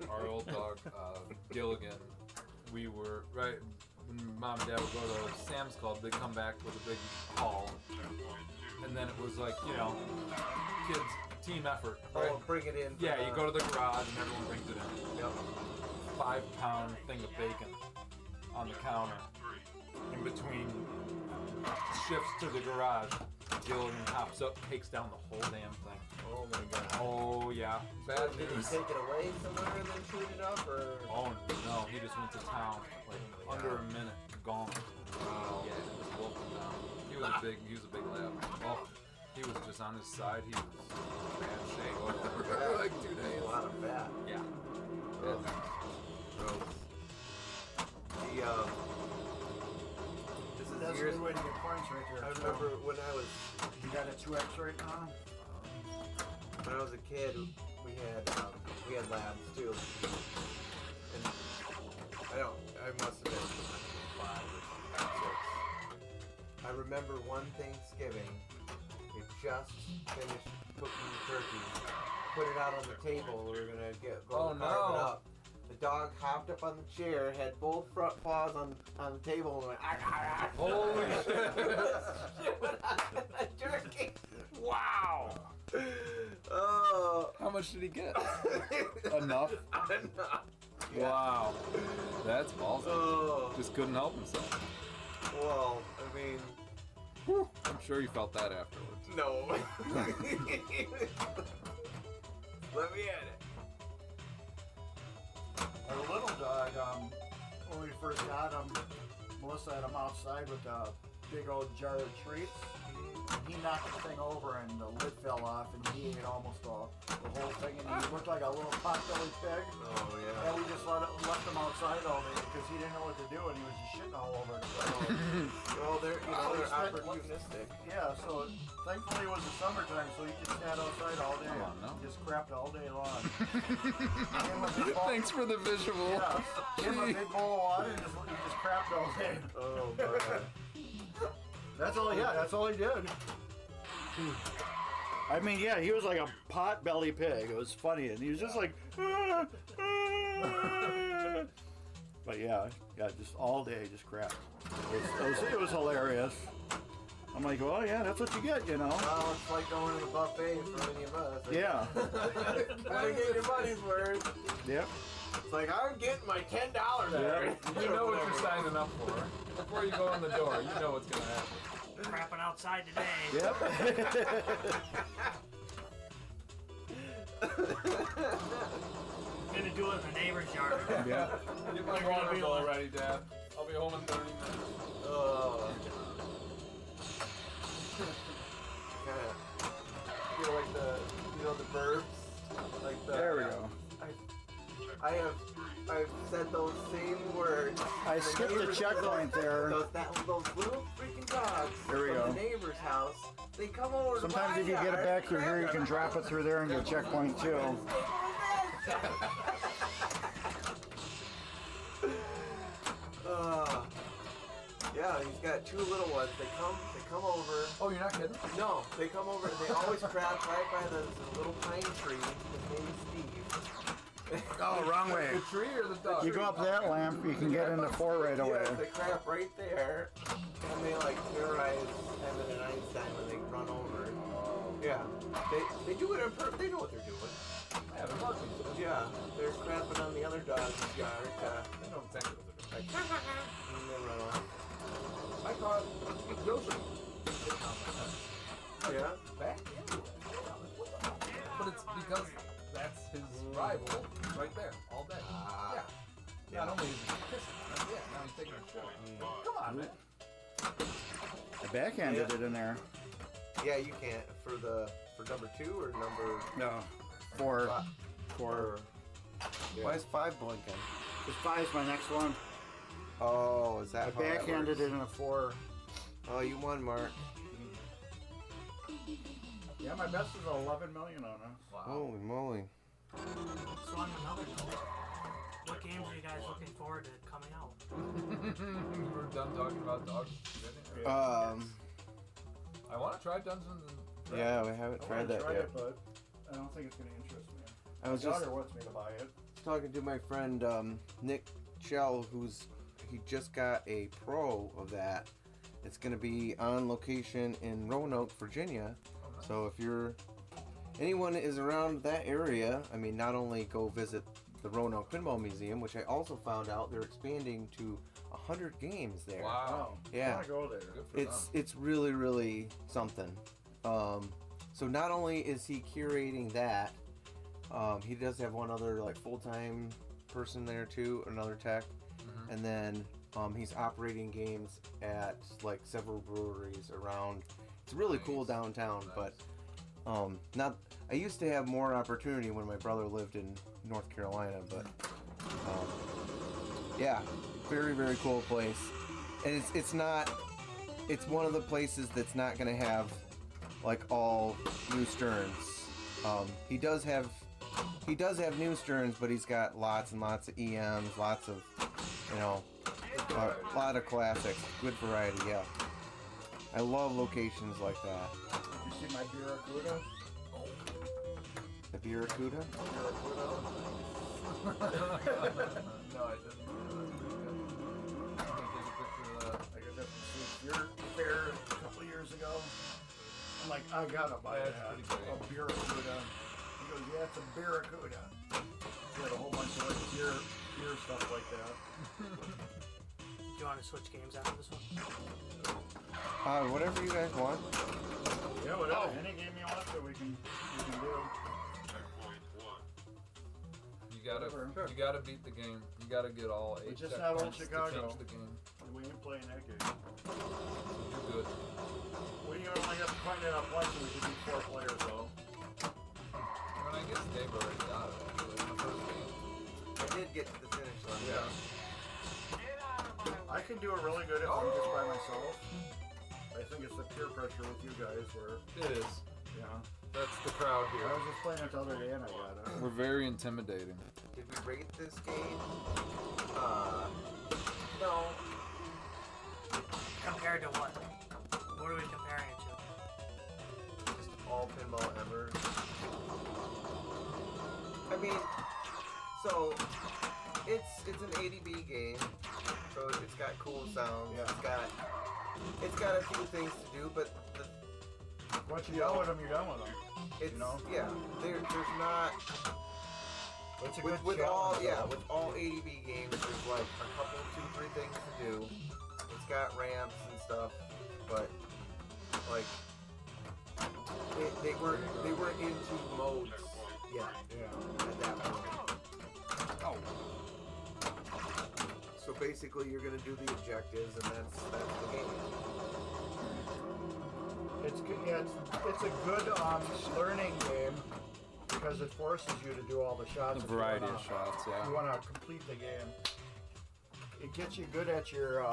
Our old dog, Gilligan, we were, right, when mom and dad would go to Sam's Club, they'd come back with a big haul. And then it was like, you know, kids, team effort, right? Oh, bring it in. for Yeah, the- you go to the garage and everyone brings it in. Yep. 5-pound thing of bacon on the counter. In between shifts to the garage, Gilligan hops up, takes down the whole damn thing. Oh my god. Oh yeah, bad Did he news. take it away somewhere and then shoot it up, or? Oh no, he just went to town, like under a minute, gone. Wow. Yeah, he just wolfed him down. He was a big lab. Well, he was just on his side. He was in bad shape for like 2 A days. lot of fat. Yeah. Gross. Gross. This is That's a years. good way to get points right there. I remember when I was You got a 2X right now? when I was a kid, we had labs too, and I must have been 5 or 6. I remember one Thanksgiving, we just finished cooking the turkey, put it out on the table. We were gonna go Oh, carve it no. up. The dog hopped up on the chair, had both front paws on the table, and went. Holy shit! Shit went on the turkey. Wow. Oh. How much did he get? Enough? Enough. Wow. That's awesome. Oh. Just couldn't help himself. Well, I mean, Whew. I'm sure he felt that afterwards. no. Let me at it. Our little dog, when we first got him, Melissa had him outside with a big old jar of treats. He knocked the thing over and the lid fell off and he ate almost the whole thing and he looked like a little pot-bellied pig. Oh yeah. And we just left him outside all day because he didn't know what to do and he was just shitting all over the place. Well, they're we spent- opportunistic. Yeah, so thankfully it was the summertime, so he just sat outside all day. Come on, no. Just crapped all day long. Gave him a big bowl- Thanks for the visual. Yeah, gave him a big bowl of water and he just crapped all day. Oh god. That's all he had. That's all he did. I mean, yeah, he was like a pot-belly pig. It was funny, and he was just like, "Ah, ah." But yeah, just all day, just crap. It was hilarious. I'm like, well, yeah, that's what you get, you know. Well, it's like going to the buffet for any of us. Yeah. Gotta get your money's worth. Yep. It's like, I'm getting my $10 there. You know what you're signing up for. Before you go in the door, you know what's gonna happen. Crapping outside today. Yep. Gonna do it in the neighbor's yard. Yeah. Get my water bowl ready, Dad. I'll be home in 30 minutes. Kind of feel like the verbs, like the. There we go. I've said those same words. I skipped the checkpoint there. Those little freaking dogs There we from go. the neighbor's house. They come over. Sometimes to if my you get it yard, back through here, you can drop it through there and get checkpoint too. Yeah, he's got two little ones. They come over. Oh, you're not kidding? No, they come over. They always crap right by the little pine tree. His name's Steve. Oh, wrong way. The tree or the dog? You go up that lamp, you can get into 4 right away. Yeah, they crap right there, and they like terrorize Evan and Einstein when they run over. Yeah, they do it on purpose. They know what they're doing. Yeah, they're marking. Yeah, they're crapping on the other dog's yard. They know exactly what they're doing. And they run off. I caught Yoshi. Yeah. Back into it. But it's because that's his rival right there all day. Yeah. Not only is he pissing on it, now he's taking a shit. Come on, man. I backhanded it in there. Yeah, you can't for number 2 or number. No. 4. Or. Why is 5 blinking? This 5's my next one. Oh, is I that how that backhanded works? it in a 4. Oh, you won, Mark. Yeah, my best is 11 million on it. Wow. Holy moly. So on another note, what games are you guys looking forward to coming out? We're done talking about dogs. I want to try Dungeons and Yeah, we haven't I tried wanna that try yet. it, but I don't think it's going to interest me. I was My just daughter wants me to buy it. talking to my friend Nick Shell, he just got a pro of that. It's going to be on location in Roanoke, Virginia. So if anyone is around that area, I mean, not only go visit the Roanoke Pinball Museum, which I also found out they're expanding to 100 games there. Wow. Yeah. I want to go there. Good for them. It's really, really something. So not only is he curating that, he does have one other like full-time person there too, another tech, and then he's operating games at like several breweries around. It's really cool downtown, but not. I used to have more opportunity when my brother lived in North Carolina, but yeah, very, very cool place, and it's not. It's one of the places that's not going to have like all new Stearns. He does have new Stearns, but he's got lots and lots of EMs, lots of, a lot of classics. Good variety, yeah. I love locations like that. You see my Barracuda? The Barracuda? No, I didn't. I got that from Sweet Fair a couple of years ago. I'm like, I gotta buy That's that. pretty great. A Barracuda. He goes, yeah, it's a Barracuda. He had a whole bunch of like beer stuff like that. Do you want to switch games after this one? Whatever you guys want. Yeah, whatever. Any game you want to, we can do. Checkpoint 1. You gotta beat the game. You gotta get all 8 But just not Old checkpoints to Chicago. change the game. We ain't playing that game. You're good. We only have to find it out once, and we can do 4 players though. I mean, I guess Dave already got it actually in the first game. I did get to the finish line. Yeah. I can do it really good if I'm just by myself. I think it's the peer pressure with you guys where, It is. yeah. That's the crowd I here. was just playing it the other day and I got it. We're very intimidating. Did we rate this game? No. Compared to what? What are we comparing it to? Just all all pinball ever. I mean, so it's an 80B game, so it's got cool sounds. Yeah. It's got a few things to do, but Once you're done with them, you're done with them. it's You know? yeah. There's not It's a good with all challenge, though. with all 80B games. There's like a couple, 2-3 things to do. It's got ramps and stuff, but like they were into modes. Yeah. Yeah. At that point. Oh. So basically, you're gonna do the objectives, and that's the game. It's good. Yeah, it's a good learning game because it forces you to do all the shots. A if you variety wanna- of shots, yeah. You want to complete the game. It gets you good at your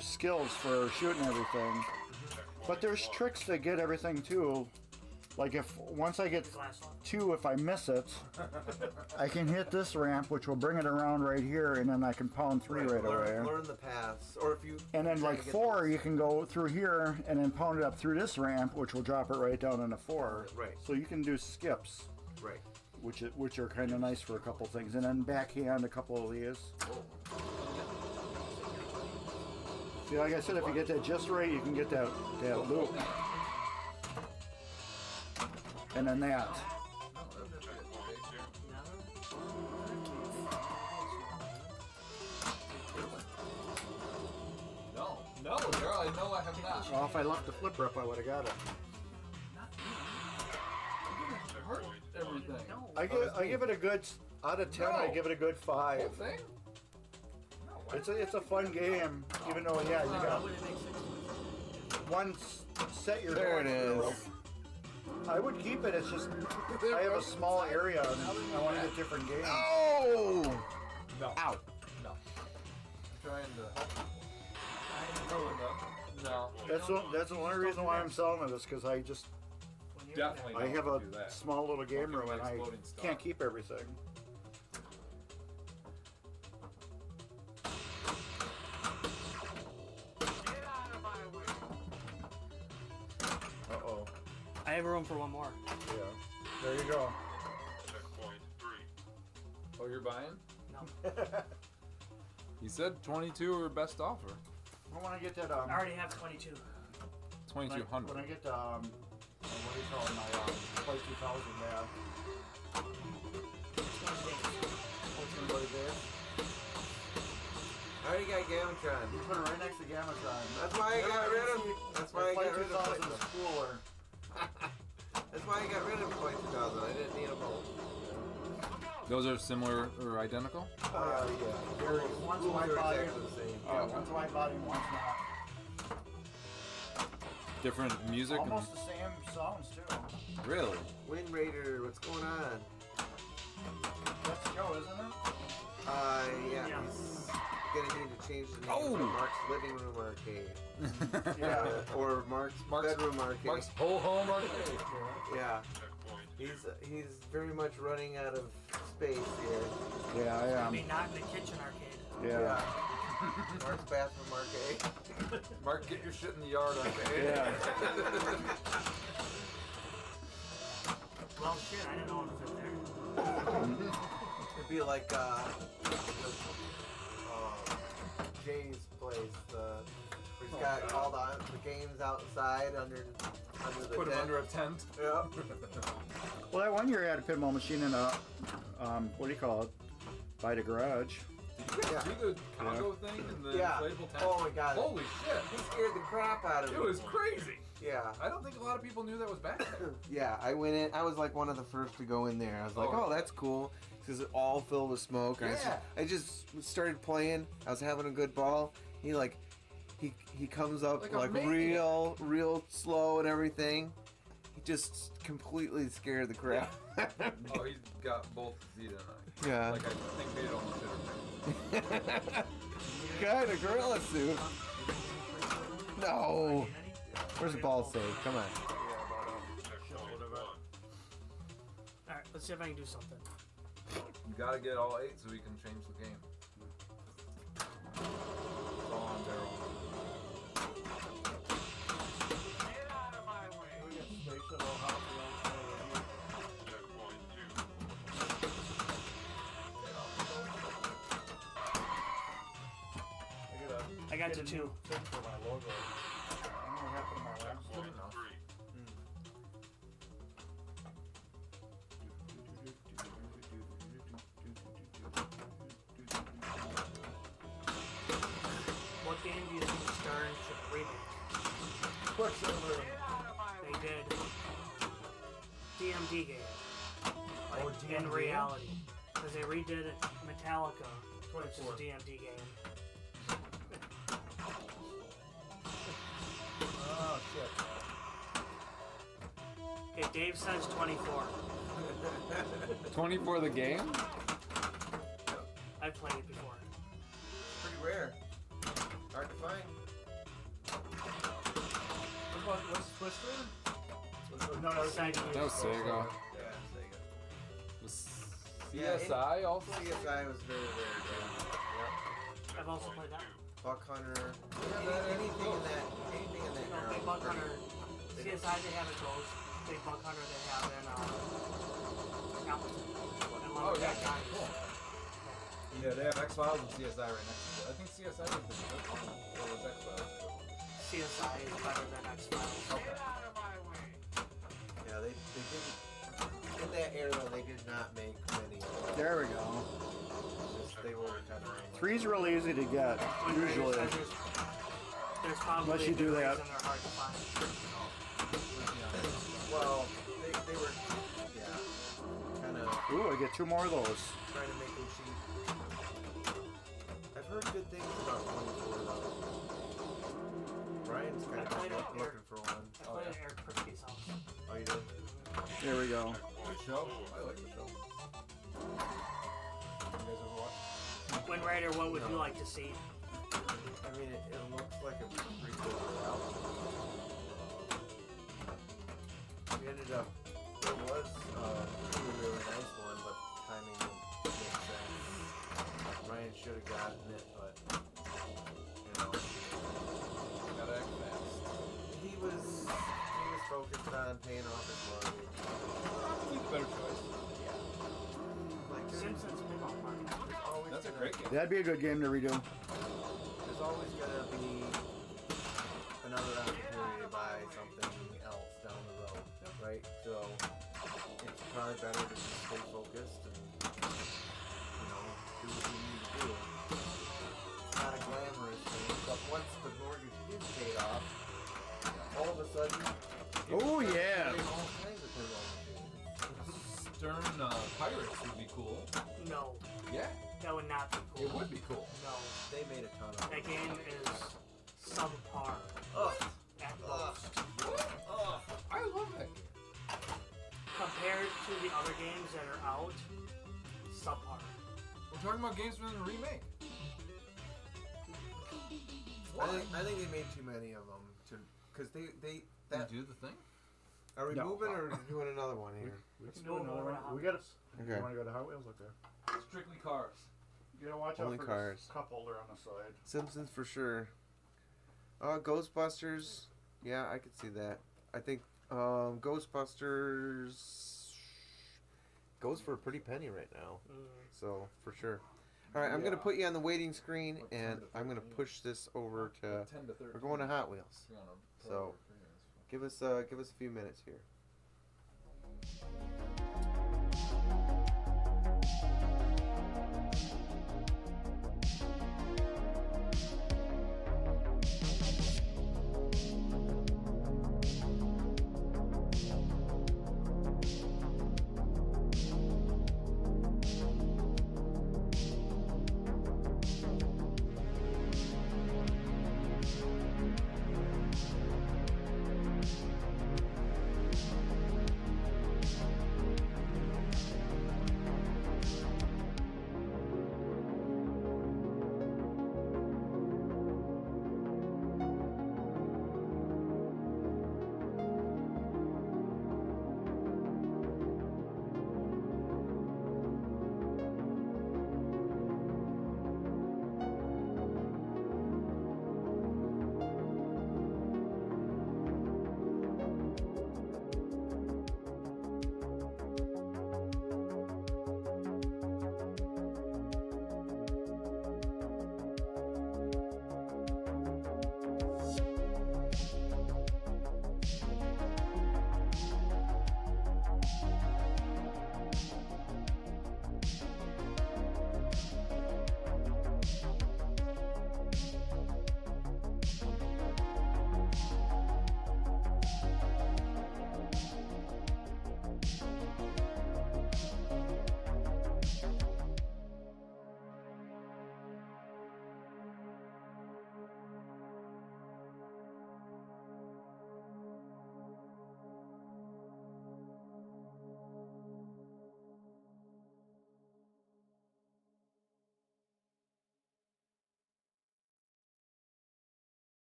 skills for shooting everything. But there's tricks to get everything too. Like once I get Last one. 2, if I miss it, I can hit this ramp, which will bring it around right here, and then I can pound 3 right away. Learn the paths, or if you. And then try like to get 4, you can go through here and then pound it up through this ramp, which will drop it right down into 4. Right. So you can do skips, Right. which are kind of nice for a couple things, and then backhand a couple of these. See, like I said, if you get that just right, you can get that loop. And then that. No, girl, I know I have not. Well, if I left the flipper up, I would have got it. Hurt everything. I give it a good out of 10. I No. give it a good 5. Whole thing? No, It's a fun game, even though you got Would it make sense? one set you're There it going through. is. I would keep it. It's just I have a small area and I want to get different games. Oh! No. Ow. No. I'm trying to help you. No. That's the only reason why I'm selling it is because I just When you're Definitely. I have a do that. small little game room and I Exploding stuff. can't keep everything. Uh-oh. I have room for one more. Yeah. There you go. Checkpoint 3. Oh, you're buying? No. He said 22 or best offer. I want to get that I already have 22. 2200. when I get the what do you call it, my Play 2000 back. What is it? I already got Gamatron. You put it right next to Gamatron. That's why I got rid of. That's why I Play got rid of 2000 Play is cooler. That's why I got rid of Play 2000. I didn't need them both. Those are similar or identical? Yeah. One's Rules white are body. exactly the same. Yeah, one's white body and one's not. Different music? Almost the same sounds too. And, really? Wind Raider, what's going on? That's Joe, isn't it? Yeah, Yeah. he's gonna need to change the name Oh! from Mark's Living Room Arcade. Yeah. Or Mark's Bedroom Arcade. Mark's whole home arcade. Yeah. Checkpoint. He's very much running out of space here. Yeah, I I am. mean, not in the kitchen arcade. Yeah. Mark's Bathroom Arcade. Mark, get your shit in the yard arcade. Yeah. Well, shit, I didn't know it fit there. It'd be like Jay's place. Where he's got all the games outside under the Put him tent. under a tent. Yep. Well, that one year I had a pinball machine in a, what do you call it? By the garage. Did you do the Congo thing in the Yeah. inflatable tent? Oh my god. Holy shit. He scared the crap out of me. It was crazy. Yeah. I don't think a lot of people knew that was back there. Yeah, I went in. I was like one of the first to go in there. I was like, Oh. oh, that's cool. Because it all filled with smoke. And Yeah. I just started playing. I was having a good ball. He comes up Like a like maniac. real slow and everything. He just completely scared the crap. Oh, he's got both Zeta and I. Yeah. Like, I think Vito almost hit her. Guy in a gorilla suit. No. Where's the ball save? Come on. Checkpoint 1. Alright, let's see if I can do something. You gotta get all 8 so we can change the game. It's all on Daryl. We get space at all to 2. For my logo. I don't know what happened to my last one. Checkpoint 3. What game do you think Stern should remake? Quicksilver. They did DMD game. Like, Oh, in DMD? reality. Because they redid Metallica, which is 24. a DMD game. Oh, shit. Okay, Dave says 24. 24 the game? I've played it before. Pretty rare. Hard to find. What's Twister? No, Sega. That was Sega. Yeah, Sega. Was Yeah, CSI also? CSI was very rare. Yeah. I've also played that. Buck Hunter. Anything in that No, era. Big Buck Hunter. CSI they have it goes. Big Buck Hunter they have in Appleton. And Lumberjack Guys. Cool. Yeah, they have X-Files and CSI right next to it. I think CSI was the good one. Or was X-Files? CSI is better than X-Files. Okay. Yeah, they didn't. In that era, they did not make many. There we go. Just, they were kind of. 3's real easy to get, Twin Raiders usually. says there's probably Unless you a do good that. reason they're hard to find. Well, they were. Yeah. Kind of Ooh, I get 2 more of those. trying to make them cheap. I've heard good things about 24 though. Brian's kind I played it of here. looking for one. I played at Eric Pritzky's house. Oh, you did? There we go. Good show. I like the show. You guys ever watch? Wind Rider, what would you like to see? I mean, it looks like a pretty cool album. We ended up. It was a really nice one, but timing didn't make sense. Ryan should have gotten it, but you know, Gotta act fast. he was focused on paying off his mortgage. Probably the better choice. Like Simpsons Pinball Party. there's always That's a gonna- great game. That'd be a good game to redo. There's always gonna be another opportunity to buy something else down the road, right? So it's probably better to just stay focused and do what you need to do. It's not a glamorous thing, but once the mortgage is paid off, all of a sudden, Oh, yeah. there's all kinds of pinball machines. Stern Pirates would be cool. No, Yeah, that would not be cool. it would be cool. No, They made a ton of that them. game is subpar Ugh. at Ugh. most. Ugh. I love that game. Compared to the other games that are out, subpar. We're talking about games from the remake. I think they made too many of them because they that You do the thing? are we No. moving or doing another one here? We can do another one. We got Okay. You want to go to Hot Wheels? Look there. Strictly cars. You gotta watch Only out for cars. this cup holder on the side. Simpsons for sure. Ghostbusters. Yeah, I could see that. I think Ghostbusters goes for a pretty penny right now. So for sure. All right, I'm gonna Yeah. put you on the waiting screen, Like and 10 to I'm gonna 13. push this over to. 10 to 13. We're going to Hot Wheels. You wanna So, throw it over for you, that's fine. Give us a few minutes here.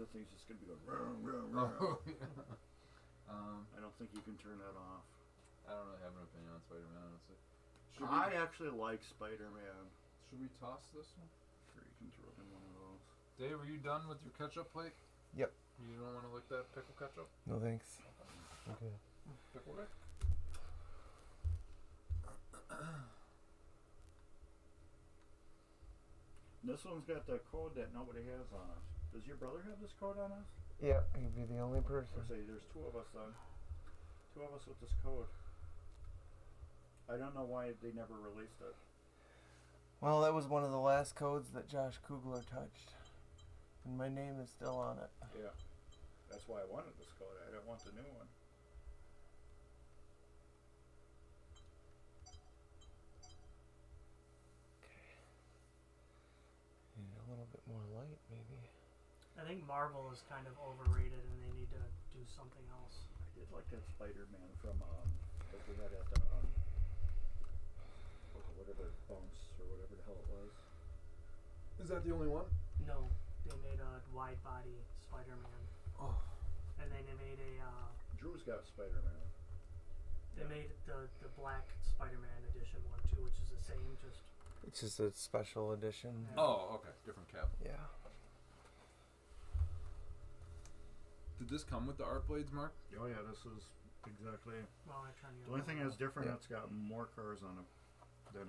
other thing's just gonna be going. Vroom, vroom, vroom. Oh, yeah. I don't think you can turn that off. I don't really have an opinion on Spider-Man, honestly. I actually like Spider-Man. Should we toss this one? Sure, you can throw it in one of those. Dave, are you done with your ketchup plate? Yep. You don't want to lick that pickle ketchup? No thanks. Okay. Pickle Rick? This one's got the code that nobody has on it. Does your brother have this code on us? Yeah, he'd be the only person. Or say there's two of us then. Two of us with this code. I don't know why they never released it. Well, that was one of the last codes that Josh Kugler touched. And my name is still on it. Yeah. That's why I wanted this code. I don't want the new one. Need a little bit more light, maybe. I think Marvel is kind of overrated and they need to do something else. I did like that Spider-Man from that we had at whatever Bounce or whatever the hell it was. Is that the only one? No, they made a wide body Spider-Man. Oh. And then they made Drew's got Spider-Man. they made the black Spider-Man edition one too, which is the same, just It's just a special edition. Oh, okay. Different cap. Yeah. Did this come with the art blades, Mark? Oh yeah, this is exactly. well, I'm trying to. The only thing that's different, Yeah. it's got more cars on it than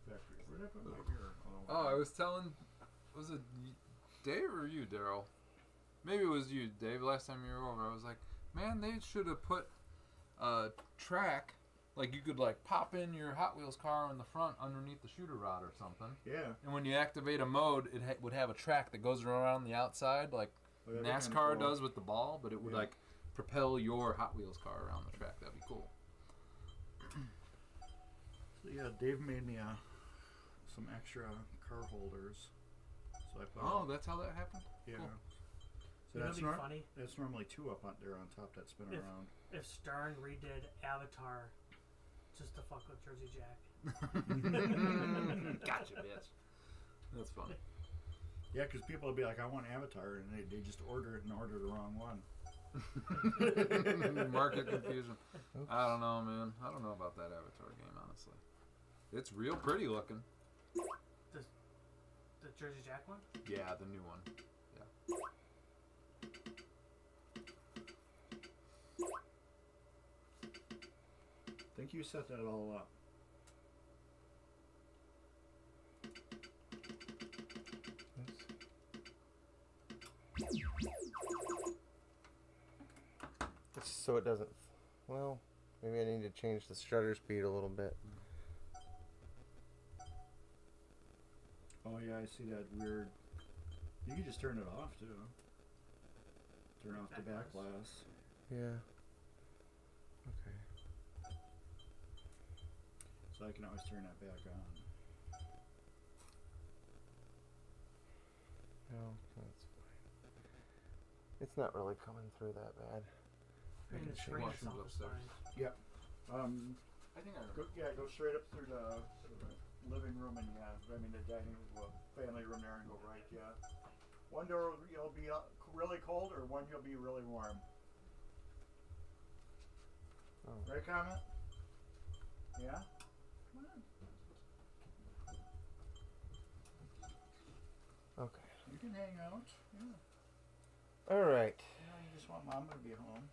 factory. Where did I put my beer? Oh, I was telling, was it Dave or you, Daryl? Maybe it was you, Dave. Last time you were over, I was like, man, they should have put a track, like you could like pop in your Hot Wheels car in the front underneath the shooter rod or something. Yeah. And when you activate a mode, it would have a track that goes around the outside, like Oh, that'd be kinda NASCAR cool. does with the ball, but it would Yeah. like propel your Hot Wheels car around the track. That'd be cool. So yeah, Dave made me some extra car holders. So I put. Oh, that's how that happened? yeah. cool. So You know, that's it'd be funny that's normally two up on there on top that spin around. if Stern redid Avatar just to fuck with Jersey Jack. Gotcha, bitch. That's funny. Yeah, because people would be like, I want Avatar, and they just order it and order the wrong one. Market confusion. I don't know, man. I don't know about that Avatar game, honestly. It's real pretty looking. The Jersey Jack one? Yeah, the new one. Yeah. I think you set that all up. It's so it doesn't. Well, maybe I need to change the shutter speed a little bit. Oh yeah, I see that weird. You can just turn it off too. Turn off the back glass. Yeah. Okay. So I can always turn that back on. No, that's fine. It's not really coming through that bad. I mean, the screen Washroom's itself is upstairs. fine. I think I Go straight up through the living room and the dining room, family room there, and go right. Yeah. One door you'll be really cold, or one you'll be really warm. Oh. Right, comment? Yeah. Come on. Okay. You can hang out. Yeah. All right. Yeah, you just want mom to be home.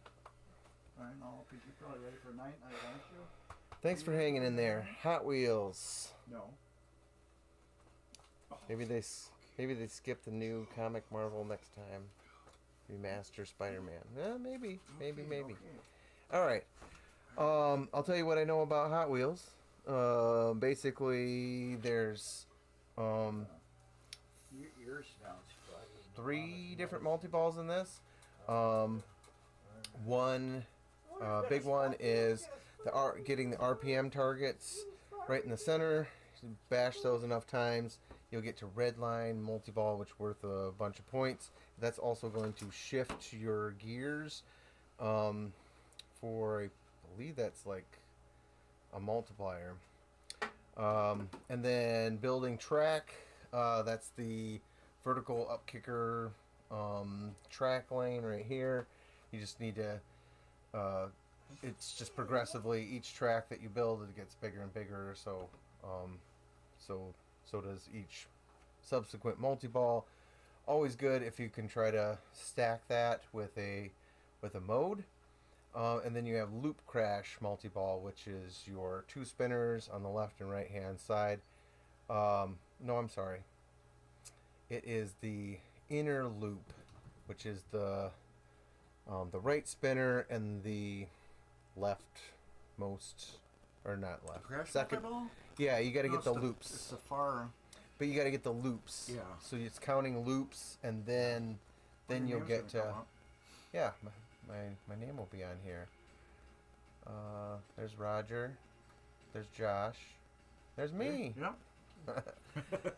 I know. You're probably ready for night, aren't you? Thanks for hanging in there. Hot Wheels. No. Maybe they skip the new comic Marvel next time. Remaster Spider-Man. Maybe. Okay. All right. I'll tell you what I know about Hot Wheels. Basically, there's Yours sounds fucking 3 different multi-balls in this. One big one is getting the RPM targets right in the center. You bash those enough times, you'll get to red line multi-ball, which worth a bunch of points. That's also going to shift your gears for, I believe that's like a multiplier. And then building track, that's the vertical up kicker track lane right here. You just need to, it's just progressively, each track that you build, it gets bigger and bigger, so does each subsequent multi-ball. Always good if you can try to stack that with a mode. And then you have Loop Crash multi-ball, which is your 2 spinners on the left and right hand side. No, I'm sorry. It is the inner loop, which is the right spinner and the leftmost, or not left. Crash Second. multi-ball? Yeah, you got to No, get the it's loops. It's the far. But you got to get the loops. Yeah. So it's counting loops, and then Your you'll name's get gonna to. come up. Yeah, my name will be on here. There's Roger. There's Josh. There's me. Yep.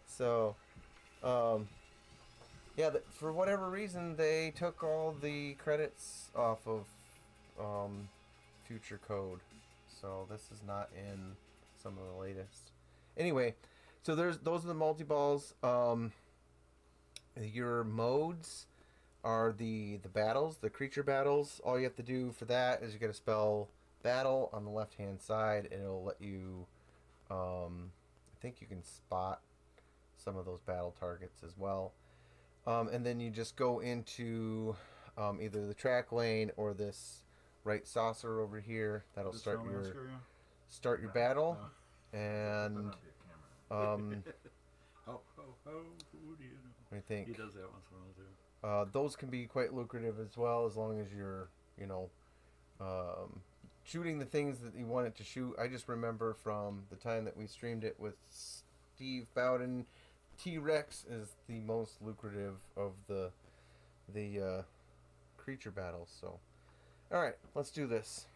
So, yeah, for whatever reason, they took all the credits off of Future Code. So this is not in some of the latest. Anyway, so those are the multi-balls. Your modes are the battles, the creature battles. All you have to do for that is you got to spell battle on the left-hand side, and it'll let you, I think you can spot some of those battle targets as well. And then you just go into either the track lane or this right saucer over here. That'll The start snowman your screw you? start your battle. Oh. And Ho, ho, ho, who do you know? I think He does that once in a while too. those can be quite lucrative as well, as long as you're, shooting the things that you want it to shoot. I just remember from the time that we streamed it with Steve Bowden, T-Rex is the most lucrative of the creature battles. So, all right, let's do this.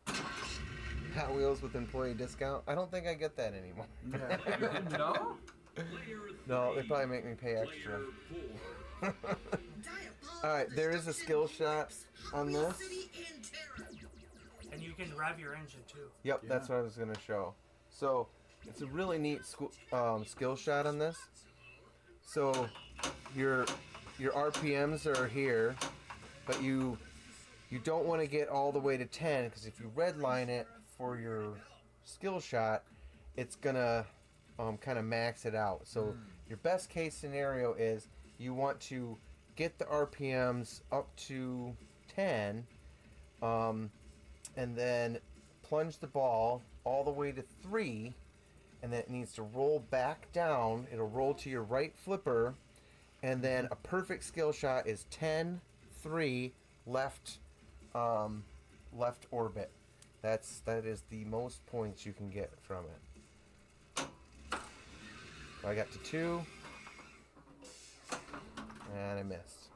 Hot Wheels with employee discount. I don't think I get that anymore. Yeah. No? No, they probably make me pay extra. Alright, there is a skill shot on this. And you can rev your engine too. Yep, that's what I was going to show. So, it's a really neat skill shot on this. So, your RPMs are here, but you don't want to get all the way to 10, because if you redline it for your skill shot, it's going to kind of max it out. So your best case scenario is you want to get the RPMs up to 10, and then plunge the ball all the way to 3, and then it needs to roll back down. It'll roll to your right flipper, and then a perfect skill shot is 10, 3, left orbit. That is the most points you can get from it. I got to 2, and I missed.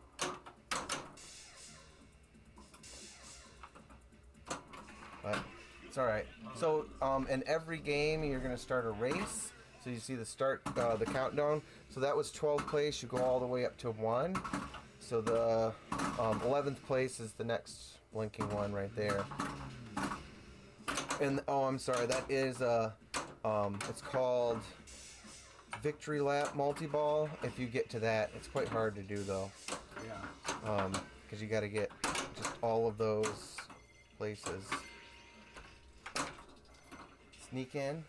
But it's all right. So in every game, you're gonna start a race. So you see the the countdown. So that was 12th place. You go all the way up to 1. So the 11th place is the next blinking one right there. And oh, I'm sorry. That is it's called Victory Lap multi-ball. If you get to that, it's quite hard to do though. Yeah. Because you got to get just all of those places. Sneak in.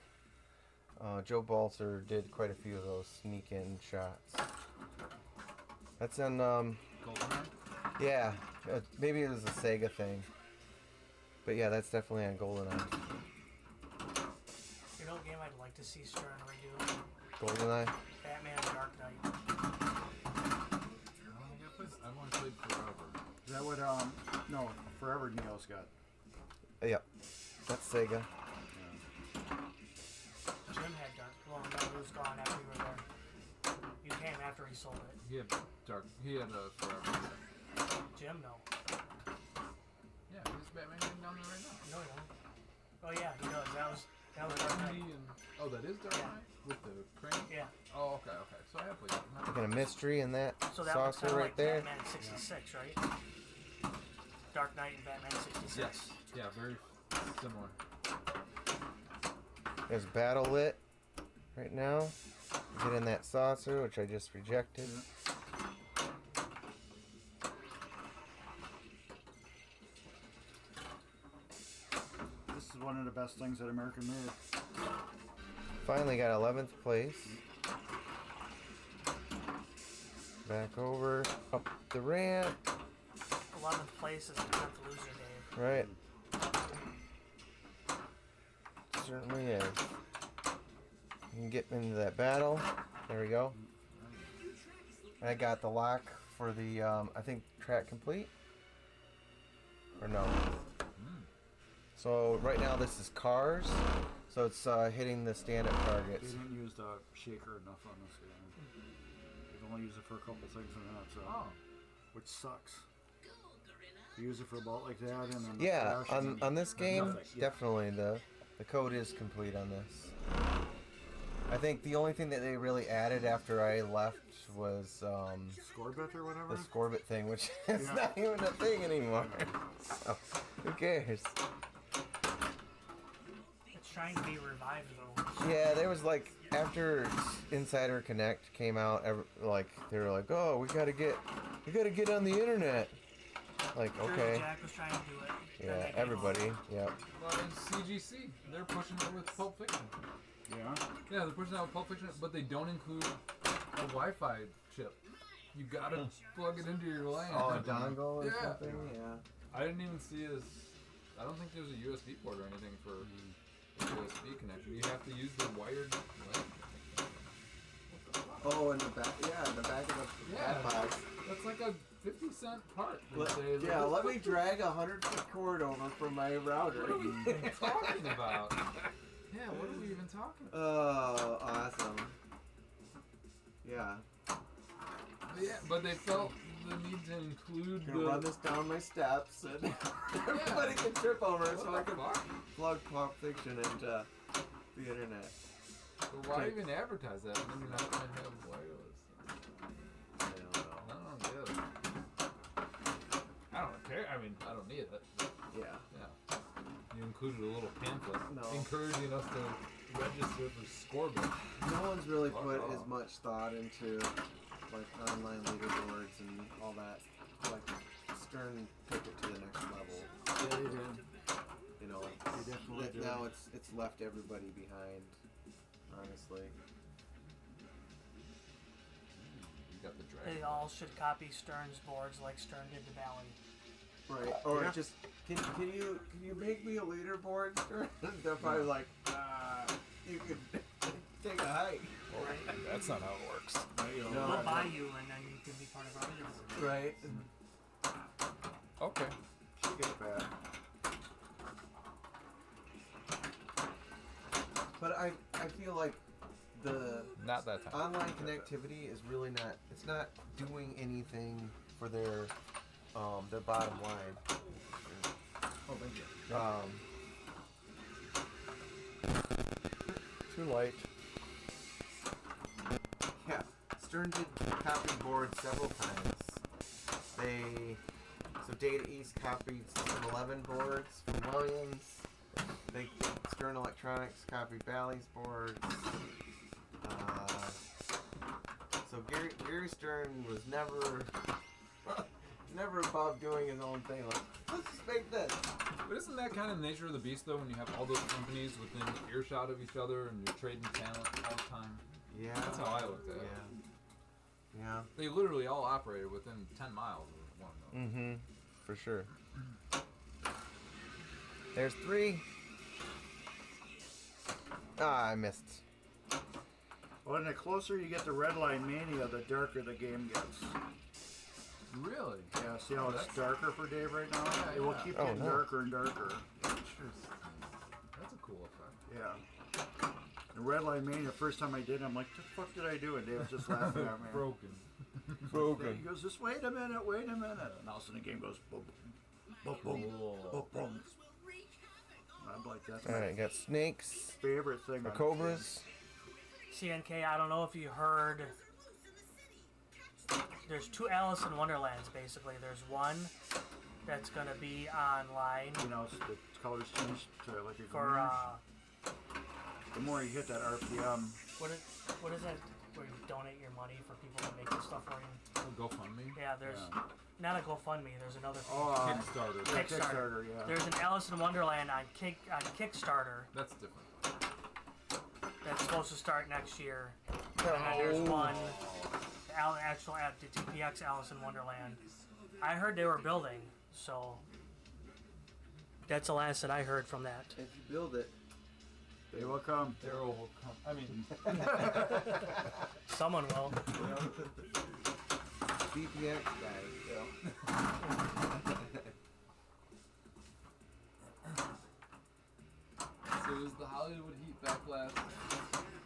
Joe Balzer did quite a few of those sneak in shots. That's in GoldenEye? yeah, maybe it was a Sega thing. But yeah, that's definitely on GoldenEye. You know what game I'd like to see Stern redo? GoldenEye. Batman Dark Knight. I've only played Forever. Is that what, no, Forever Neil's got. Yep, that's Sega. Jim had Dark. Well, no, it was gone after you were there. You came after he sold it. He had Forever. Jim, no. Yeah, there's Batman getting down there right now. No, he don't. Oh yeah, he does. That was Dark Knight. Oh, that is Dark Yeah. Knight? With the crane? Yeah. Oh, okay. So I have played it. Like a mystery in that So that was saucer kind of right like there. Batman 66, right? Dark Knight and Batman 66. Yes. Yeah, very similar. There's Battle Lit right now. Get in that saucer, which I just rejected. one of the best things that American made. Finally got 11th place. Back over, up the ramp. 11th place is not the loser, Dave. Right. Certainly is. You can get into that battle. There we go. I got the lock for the, I think, track complete. Or no. So right now this is cars. So it's hitting the stand-up They targets. didn't use the shaker enough on this game. They've only used it for a couple things and that's which sucks. You use it for a bolt like that and then Yeah, flash and on this game, nothing. Yeah. definitely the code is complete on this. I think the only thing that they really added after I left was Score bet or whatever? the Scorbit thing, which is Yeah. not even a thing anymore. So, who cares? It's trying to be revived, though. Yeah, there was like, after Insider Connect came out, like, they were like, oh, we gotta get on the internet. Like, okay. Jack was trying to do it. Yeah, everybody, yeah. Well, in CGC, they're pushing it with Pulp Fiction. Yeah. Yeah, they're pushing it with Pulp Fiction, but they don't include a Wi-Fi chip. You gotta plug it into your LAN. Oh, a dongle or Yeah. something? Yeah. I didn't even see I don't think there's a USB port or anything for a USB connection. You have to use the wired LAN. Oh, in the back, yeah, in the back of the Yeah. box. That's like a 50-cent part. Yeah, let me drag a 100-foot cord over from my router. What are we even talking about? Yeah, what are we even talking about? Oh, awesome. Yeah. But they felt the need to include Gonna run this down my steps and everybody can trip over it so I can plug Pulp Fiction into the internet. But why even advertise that when you're not going to have wireless? I don't know. I don't get it. I don't care. I mean, I don't need it. Yeah. Yeah. You included a little pamphlet No. encouraging us to register for Scorebit. No one's really put as much thought into like online leaderboards and all that. Like Stern took it to the next level. Yeah, they did. You know, They definitely did. now it's left everybody behind. Honestly. You got the dragon. They all should copy Stern's boards like Stern did to Bally. Right. Or Yeah. just can you make me a leaderboard, Stern? They're probably like, you could take a hike. That's not how it works. No, We'll buy you, and then you can be part of our leaderboard. right. Okay. Should get it back. But I feel like the Not that time. online connectivity is really not. It's not doing anything for their bottom line. Oh, thank you. Too light. Yeah, Stern did copy boards several times. So Data East copied some 11 boards from Williams. Stern Electronics copied Bally's boards. So Gary Stern was never above doing his own thing. Like, let's just make this. But isn't that kind of the nature of the beast, though, when you have all those companies within earshot of each other and you're trading talent all the time? Yeah. That's how I looked at it. Yeah. They literally all operated within 10 miles of one another. Mm-hmm. For sure. There's 3. Ah, I missed. Well, and the closer you get to Redline Mania, the darker the game gets. Really? Yeah, see how it's That's- darker for Dave right now? Yeah, It will yeah. keep Oh, getting no. darker and darker. Interesting. That's a cool effect. Yeah. The Redline Mania, first time I did it, I'm like, what the fuck did I do? And Dave was just laughing at me. Broken. He goes, just wait a minute. And all of a sudden the game goes boom, boom, boom, boom, boom. I'm like, that's my Alright, got snakes, favorite thing. or on cobras. CNK, I don't know if you heard. There's 2 Alice in Wonderlands, basically. There's one that's going to be online You know, the colors change to like a for, the more you hit that RPM, what is that? where you donate your money for people to make this stuff for you. Oh, GoFundMe. Yeah, there's not a GoFundMe. There's another thing. Kickstarter. Kickstarter. Yeah. There's an Alice in Wonderland on Kickstarter That's different. that's supposed to start next year. And then there's one, the actual app, the TPX Alice in Wonderland. I heard they were building, so that's the last that I heard from that. If you build it, They will come. There will come. I mean, Someone will. BPX guys. so is the Hollywood Heat backlash?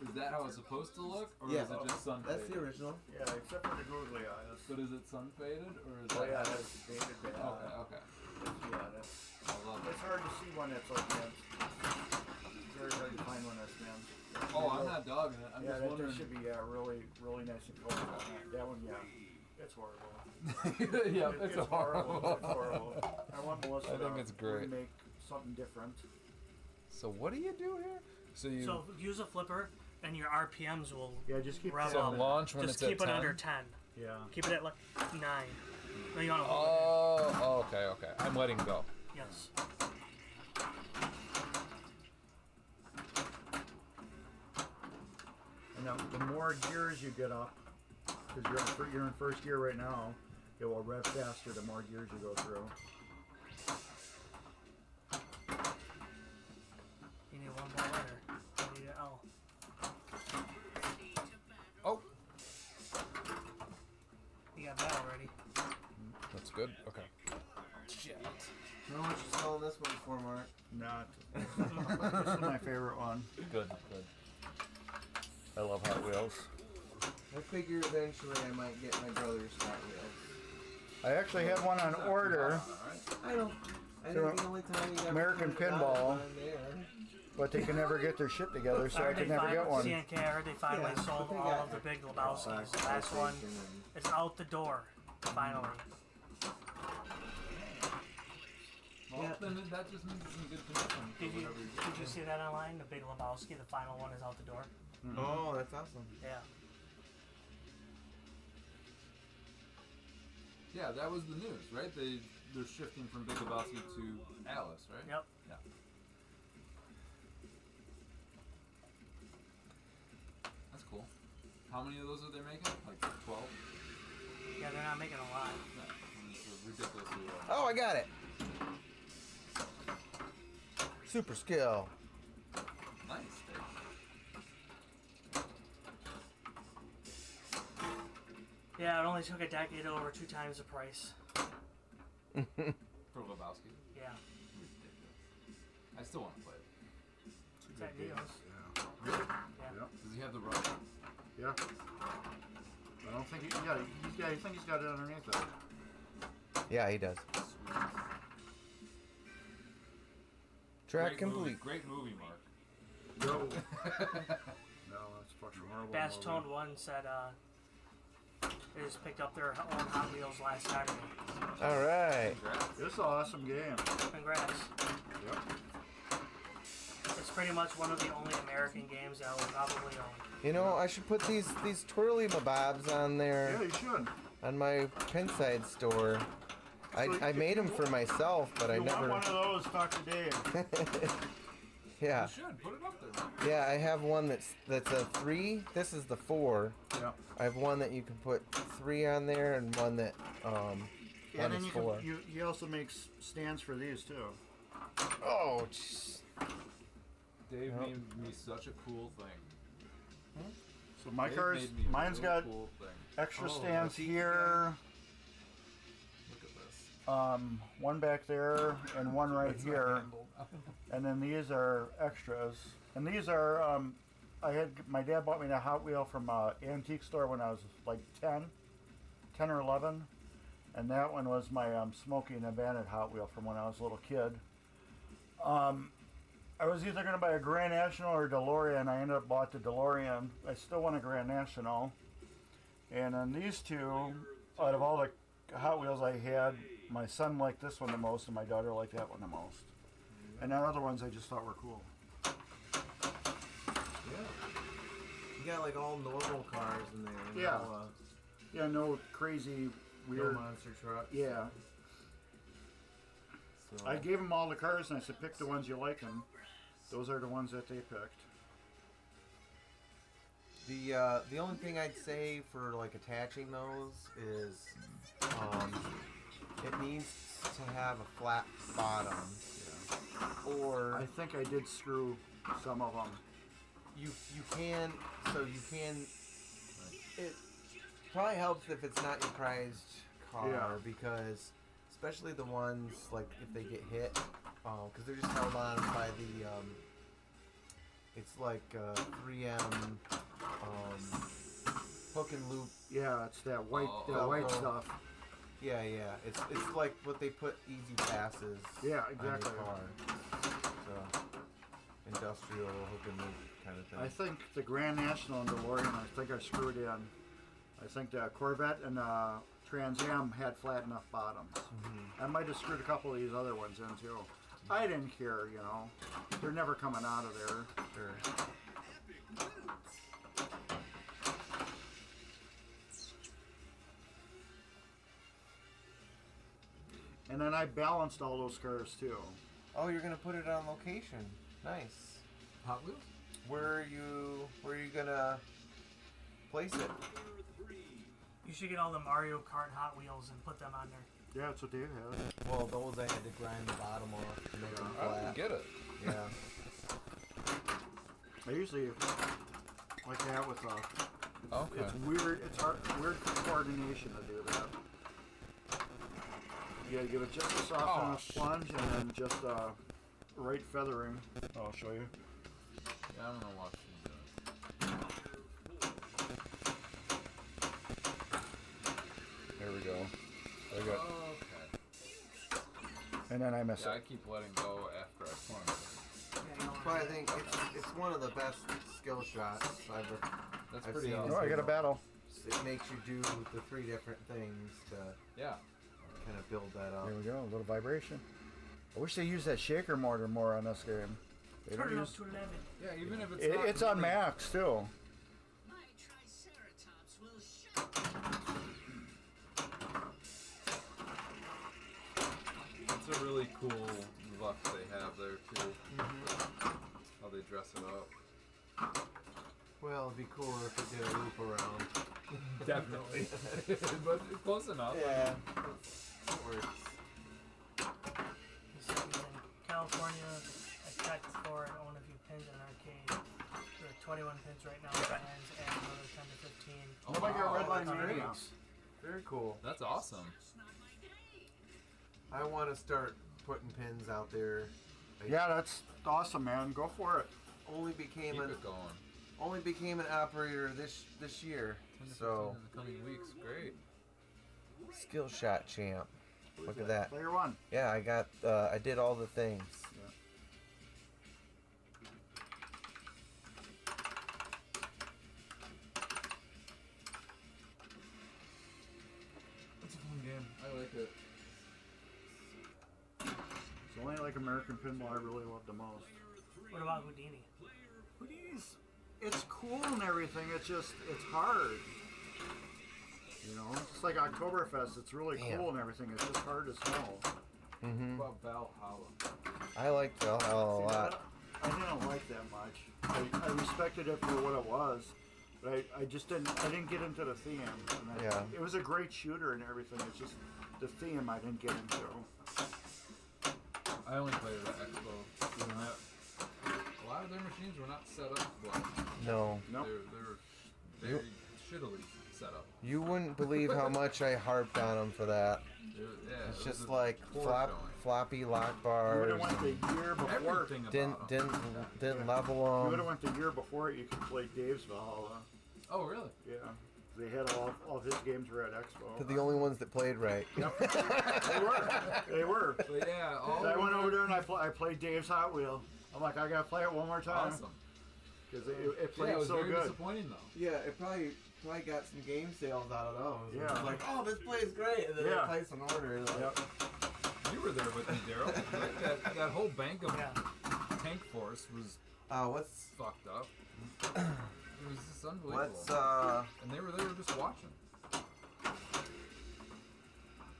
Is that how it's supposed to look, or Yeah. is it just sun That's faded? the original. Yeah, except for the googly eyes. But is it sun faded, or is Oh that? yeah, that's dated bad. Okay. I love It's hard to see one that's like that. It's very hard to find one that's been. Oh, I'm not dogging it. I'm Yeah, just that wondering. should be really, really nice and cold. That one, yeah, it's horrible. Yeah, it's horrible. It's horrible. I want Melissa I think to it's great. make something different. So what do you do here? So you So use a flipper, and your RPMs will Yeah, just keep rev so up. launch when Just it's keep at it 10? under 10. Yeah. Keep it at like 9. No, you want to Oh, okay. I'm letting go. Yes. And the more gears you get up, because you're in first gear right now, it will rev faster the more gears you go through. You need one more letter. You need an L. Oh, You got that already. that's good. Okay. Shit. How much you selling this one for, Mark? Not. This is my favorite one. Good. I love Hot Wheels. I figure eventually I might get my brother's Hot Wheels. I actually had one on order, I don't. I think the only time you got American Pinball, but they can never get their shit together, so I could never get one. CNK, I heard they finally Yeah, sold but they all got of the big Lebowski's. The last one is out the door. Finally. Well, then that just means it's in good condition. Did you see that online? The Big Lebowski, the final one is out the door. Oh, that's awesome. Yeah. Yeah, that was the news, right? They're shifting from Big Lebowski to Alice, right? Yep. Yeah. That's cool. How many of those are they making? Like 12? Yeah, they're not making a lot. No, it's ridiculously low. Oh, I got it. Super skill. Nice. Yeah, it only took a decade over 2 times the price. For Lebowski. Yeah. Ridiculous. I still want to play it. It's at Neo's. Really? Yeah. Does he have the rubber? Yeah. I don't think I think he's got it underneath it. Yeah, he does. Sweet. Track Great movie. complete. Great movie, Mark. No. No, that's fucking horrible. Bass Tone 1 said they just picked up their own Hot Wheels last Saturday. All right. Congrats. This is an awesome game. Congrats. Yep. It's pretty much one of the only American games that I will probably own. You know, I should put these twirly bobs on there Yeah, you should. on my Pinside store. I made them for myself, but I If you never. want one of those, talk to Dave. Yeah, You should put it up there. Man. yeah. I have one that's a 3. This is the 4. Yeah. I have one that you can put 3 on there, and one that And one then is you 4. can, he also makes stands for these too. Oh, jeez. Dave Yep. made me such a cool thing. So my Dave car's, made me a mine's real got cool thing. extra Oh, stands that's here, Look at this. one back there, and one right It's not here. handled. And then these are extras. And these are, my dad bought me a Hot Wheel from an antique store when I was like 10 or 11. And that one was my Smokey and the Bandit Hot Wheel from when I was a little kid. I was either going to buy a Grand National or a DeLorean. I ended up bought the DeLorean. I still want a Grand National. And then these two, out of all the Hot Wheels I had, my son liked this one the most and my daughter liked that one the most. And the other ones I just thought were cool. You got like all normal cars in there. Yeah. No, Yeah, no crazy, no weird. monster trucks. Yeah. So, I gave them all the cars and I said, pick the ones you like, and those are the ones that they picked. The only thing I'd say for like attaching those is it needs to have a flat bottom, or I think I did screw some of them. you can it probably helps if it's not your prized car, Yeah. because especially the ones like if they get hit, because they're just held on by the it's like 3M hook and loop. Yeah, it's that white, Oh, white oh. stuff. Yeah, it's like what they put easy passes Yeah, on your exactly. car. So industrial hook and loop kind of thing. I think the Grand National and DeLorean, I think I screwed in. I think the Corvette and Trans Am had flat enough bottoms. I might have screwed a couple of these other ones in too. I didn't care, you know. They're never coming out of there. Sure. And then I balanced all those cars too. Oh, you're gonna put it on location. Nice. Hot Wheels? Where are you gonna place it? You should get all the Mario Kart Hot Wheels and put them on there. Yeah, that's what Dave has. Well, those I had to grind the bottom off to make them I flat. get it. Yeah. I usually like that with Okay. it's weird. It's hard, weird coordination to do that. You gotta give it just a soft enough sponge and then just right feathering. I'll show you. Yeah, I'm gonna watch you do it. There we go. I got, Okay. and then I miss Yeah, I it. keep letting go after I punch. But I think it's one of the best skill shots That's I've pretty seen. awesome. Oh, I got a battle. It makes you do the 3 different things to Yeah. kind of build that up. There we go. A little vibration. I wish they used that shaker motor more on this game. They don't Turn it up use. to 11. Yeah, even if it's It, not it's on really- max too. My Triceratops will show. It's a really cool look they have there too. How they dress it up. Well, it'd be cooler if it did a loop around. Definitely. But close enough. Yeah. It works. This is in California. I checked for and own a few pins in an arcade. There are 21 pins right now. Plans and another 10 to 15. Oh, Nobody got wow, red line that's mania. great. Very cool. That's awesome. I want to start putting pins out there. I Yeah, that's awesome, man. Go for it. only became Keep an it going. an operator this year. 10 to 15 So in the coming weeks. Great. skill shot champ. Look at that. Player one. Yeah, I got. I did all the things. It's a fun game. I like it. It's only like American Pinball I really love the most. What about Houdini? Houdini's, it's cool and everything. It's just, it's hard. You know, it's like Oktoberfest. It's really Damn. cool and everything. It's just hard as hell. Mm-hmm. What about Valhalla? I liked Valhalla a See, lot. I didn't like that much. I respected it for what it was, but I just didn't. I didn't get into the theme. And Yeah. It was a great shooter and everything. It's just the theme I didn't get into. I only played it at Expo. You know, a lot of their machines were not set up well. No, Nope. They were very shittily set up. you wouldn't believe how much I harped on them for that. Yeah, It's it was just a like poor showing. floppy lock You would bars. have went the year before. Everything about Didn't them. didn't level You would have them. went the year before it. You could play Dave's Valhalla. Oh, really? Yeah. They had all his games were at Expo. They're the only ones that played right. They were. They were. But yeah, all So I of went them over are there and I played Dave's Hot Wheel. I'm like, I gotta play it one more time awesome. because it Yeah, played it was so very good. disappointing though. Yeah, it probably got some game sales out of those. Yeah. It's like, oh, this plays great, and then Yeah. they place an order. Like, Yep. You were there with me, Daryl. Like that whole bank of Yeah. tank force was what's fucked up. It was just unbelievable. Let's And they were just watching.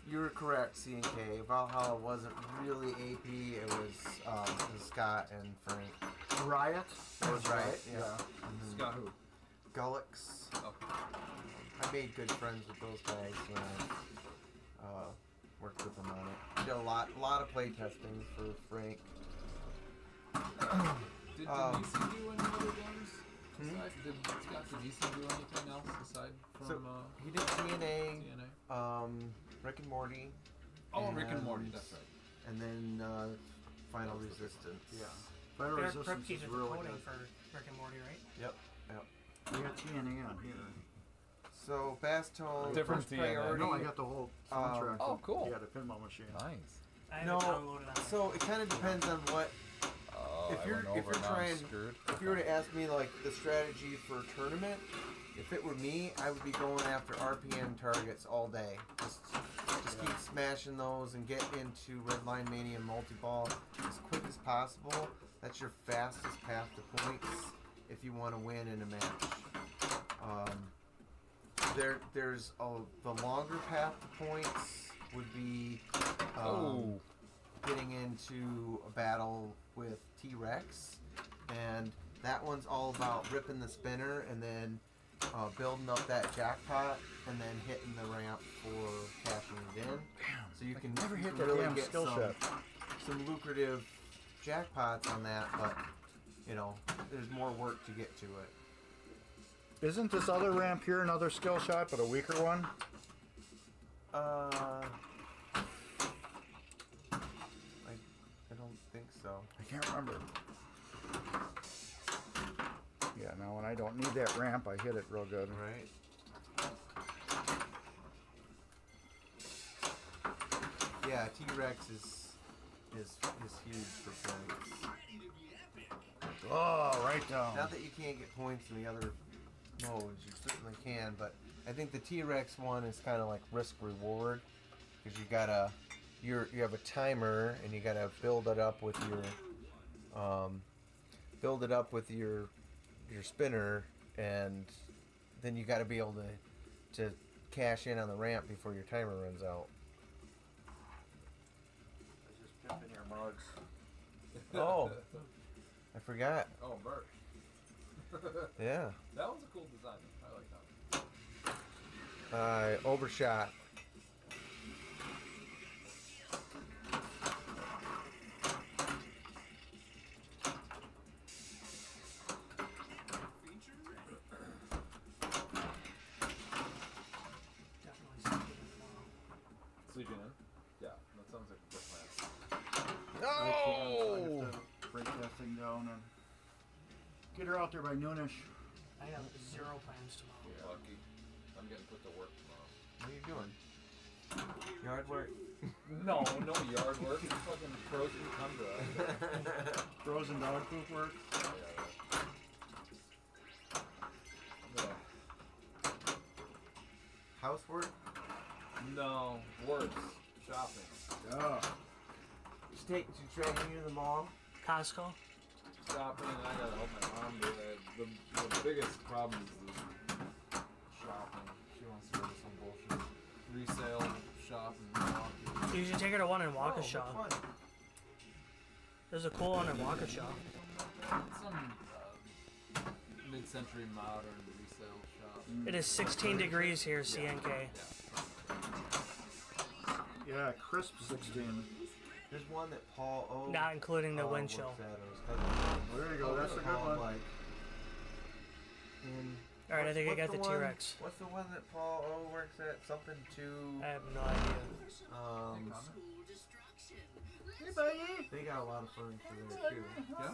You were correct, C&K. Valhalla wasn't really AP. It was Scott and Frank. Riot. That was right. Yeah. Scott who? Gullix. Oh. I made good friends with those guys when I worked with them on it. Did a lot of play testing for Frank. Did DC do any other games? Did Scott DC do anything else aside from So he did TNA, TNA? Rick and Morty. Oh, Rick and Morty, that's right. And then Final Resistance. Yeah. Final Eric Resistance Kripke is did the really coding good. for Rick and Morty, right? Yep. We got TNA on here. So Bastone, Different first TNA. priority. No, I got the whole soundtrack. Oh, cool. Yeah, the pinball machine. Nice. I have No, it downloaded on so it kind of depends on what. If I you're went over, now I'm trying, screwed. if you were to ask me like the strategy for a tournament, if it were me, I would be going after RPM targets all day. Just keep smashing those and get into Redline Mania multi-ball as quick as possible. That's your fastest path to points if you want to win in a match. There's the longer path to points would be getting into a battle with T-Rex, and that one's all about ripping the spinner and then building up that jackpot and then hitting the ramp for cashing it in. So you can never hit you that really damn get skill set. some lucrative jackpots on that, but you know, there's more work to get to it. Isn't this other ramp here another skill shot, but a weaker one? I don't think so. I can't remember. Yeah, now when I don't need that ramp, I hit it real good. Right. Yeah, T-Rex is huge for points. Oh, right down. Not that you can't get points in the other modes, you certainly can, but I think the T-Rex one is kind of like risk reward because you have a timer and you gotta build it up with your spinner, and then you gotta be able to cash in on the ramp before your timer runs out. I was just pimping your mugs. Oh, I forgot. Oh, merch. Yeah. That was a cool design. I like that. I overshot. Definitely something tomorrow. Sleeping in? Yeah, that sounds like a good plan. No! I have to break that thing down and get her out there by noonish. I have 0 plans tomorrow. Yeah. Lucky. I'm getting put to work tomorrow. What are you doing? Yard work. No yard work. It's fucking frozen tundra. Frozen dog poop work. Yeah. Housework? No, worse. Shopping. Yeah. Did you drag you to the mall? Costco? Shopping, and I gotta help my mom do it. The biggest problem is the shopping. She wants to go to some bullshit resale shop in Milwaukee. You should take her to one in Oh, Waukesha. which one? There's a cool one in Waukesha. Some mid-century modern resale shop. It is 16 degrees here, CNK. Yeah, crisp 16. There's one that Paul O. Not including the wind chill. works at, or his cousin. Oh, there you go. That's a good Called, one. like, in, Alright, I think I what's got the one- T-Rex. What's the one that Paul O works at? Something I have no idea. Hey, buddy. They got a lot of furniture there too. Yeah?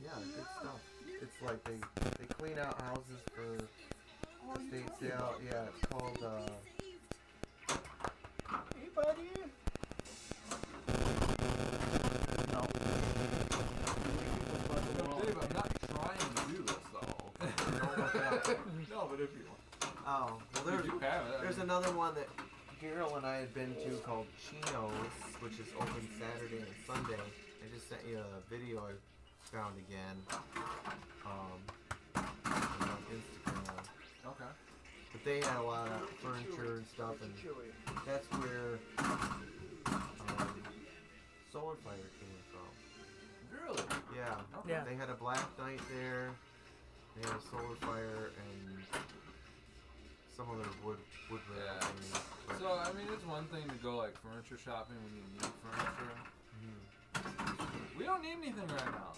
Yeah, good stuff. It's like they clean out houses for estate sale. Yeah, it's called Hey, buddy. No. Dave, I'm not trying to do this though. No, but if you want. oh, well You do have it. there's another one that Carol and I had been to called Chino's, which is open Saturday and Sunday. I just sent you a video I found again. Instagram one. Okay. But they had a lot of furniture and stuff, and that's where Solar Fire came from. Really? Yeah. Okay. Yeah. They had a Black Knight there. They had a Solar Fire and some other wood rail Yeah. things. But So I mean, it's one thing to go like furniture shopping when you need furniture. We don't need anything right now.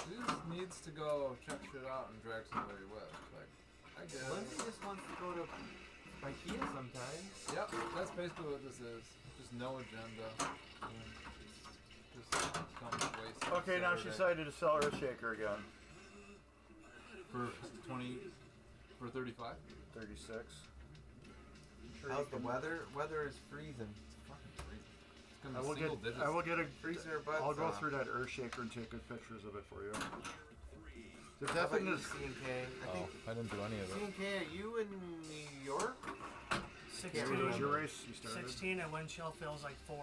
We just needs to go check shit out and drag somebody with. Like, I get Lindsay it. just wants to go to IKEA sometimes. Yep, that's basically what this is. Just no agenda. Just come waste. Okay, now she Saturday. decided to sell her shaker again. For 35. 36. How's the weather? Weather is freezing. It's fucking crazy. It's gonna I be will single get. digits. I will get a. Freezing our butts I'll go off. through that earth shaker and take good pictures of it for you. If How that about thing you, is, C&K? I think I didn't do any of it. C&K, are you in New York? 16, what was your race you started? 16 and wind chill feels like 4.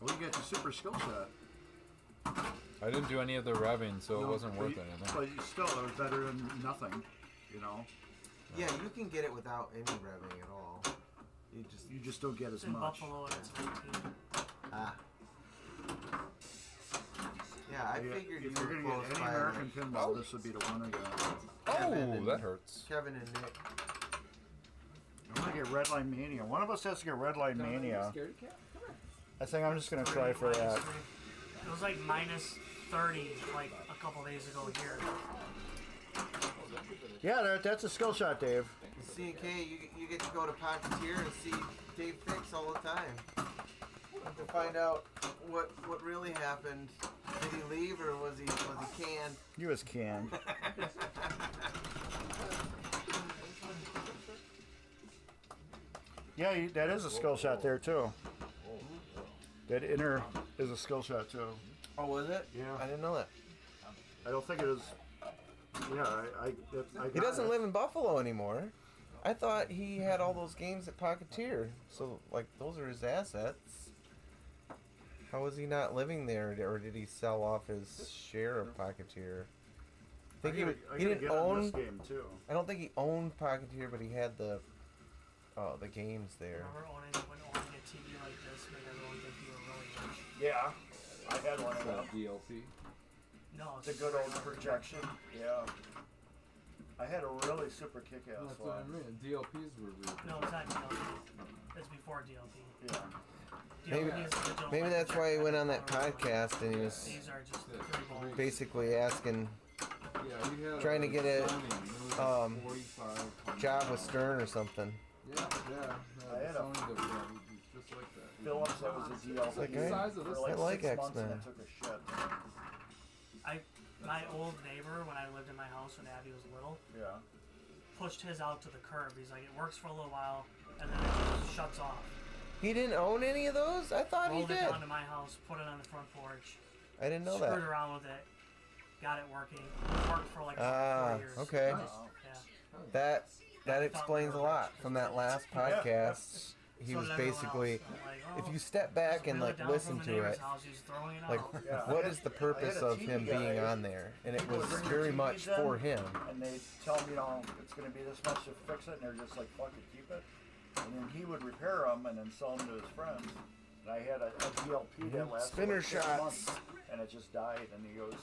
Well, you get the super skill shot. I didn't do any of the revving, so it No, wasn't but worth you- anything. But you still, it was better than nothing. You know, Yeah, you can get it without any revving at all. you just don't get as It's in much. Buffalo and it's 19. Ah. Yeah, I Yeah, figured if you you're were gonna close get any by. American pinball, this would be the one again. Oh, that hurts. Kevin and Nick. I want to get Redline Mania. One of us has to get Redline Mania. I think I'm just gonna try for that. It was like minus 30 like a couple days ago here. Yeah, that's a skill shot, Dave. C&K, you get to go to Pocketeer and see Dave Fix all the time. To find out what really happened. Did he leave or was he canned? You was canned. Yeah, that is a skill shot there too. That inner is a skill shot too. Oh, was it? Yeah. I didn't know that. I don't think it is. Yeah, I He got doesn't it. live in Buffalo anymore. I thought he had all those games at Pocketeer. So, like, those are his assets. How was he not living there, or did he sell off his share of Pocketeer? I think I he gotta didn't get on this own. game too. I don't think he owned Pocketeer, but he had the games there. Remember when owning a TV like this made everyone think you were really rich? Yeah, I had one of them. DLP. No, The it's good old projection. Yeah. I had a really super kick-ass That's what I one. mean. DLPs were real. No, it's not DLP. It's before DLP. Yeah. Maybe- DLP is the digital Maybe that's why he went on that projector. podcast and he was These are just three balls. basically asking Yeah, we had Trying to get a, Sony, and it was um, 45. job with Stern or something. Yeah. I had a Sony that was just like that. Phillips, that was a DLC. like, The size of this for like I like 6 months and X-Men. it took a shit. My old neighbor, when I lived in my house when Abby was little, Yeah. pushed his out to the curb. He's like, it works for a little while, and then it just shuts off. He didn't own any of those? I thought he Rolled it did. down to my house, put it on the front porch, I didn't know screwed that. around with it, got it working. Worked for like Ah, 4 years. okay. Just- yeah. That explains a lot from that last podcast. He So was did everyone basically, else. I'm like, if you step back and wheel it like down listen from the to neighbor's it, house, he's throwing it like out. Yeah, what I is had- the purpose I had a of TV him being guy. on there? And it People was would bring very their much TVs in, for him. And they tell me, it's going to be this much to fix it, and they're just like, fuck it, keep it. And then he would repair them and then sell them to his friends. And I had a DLP that lasted Spinner like 6 shots. months, and it just died. And he goes,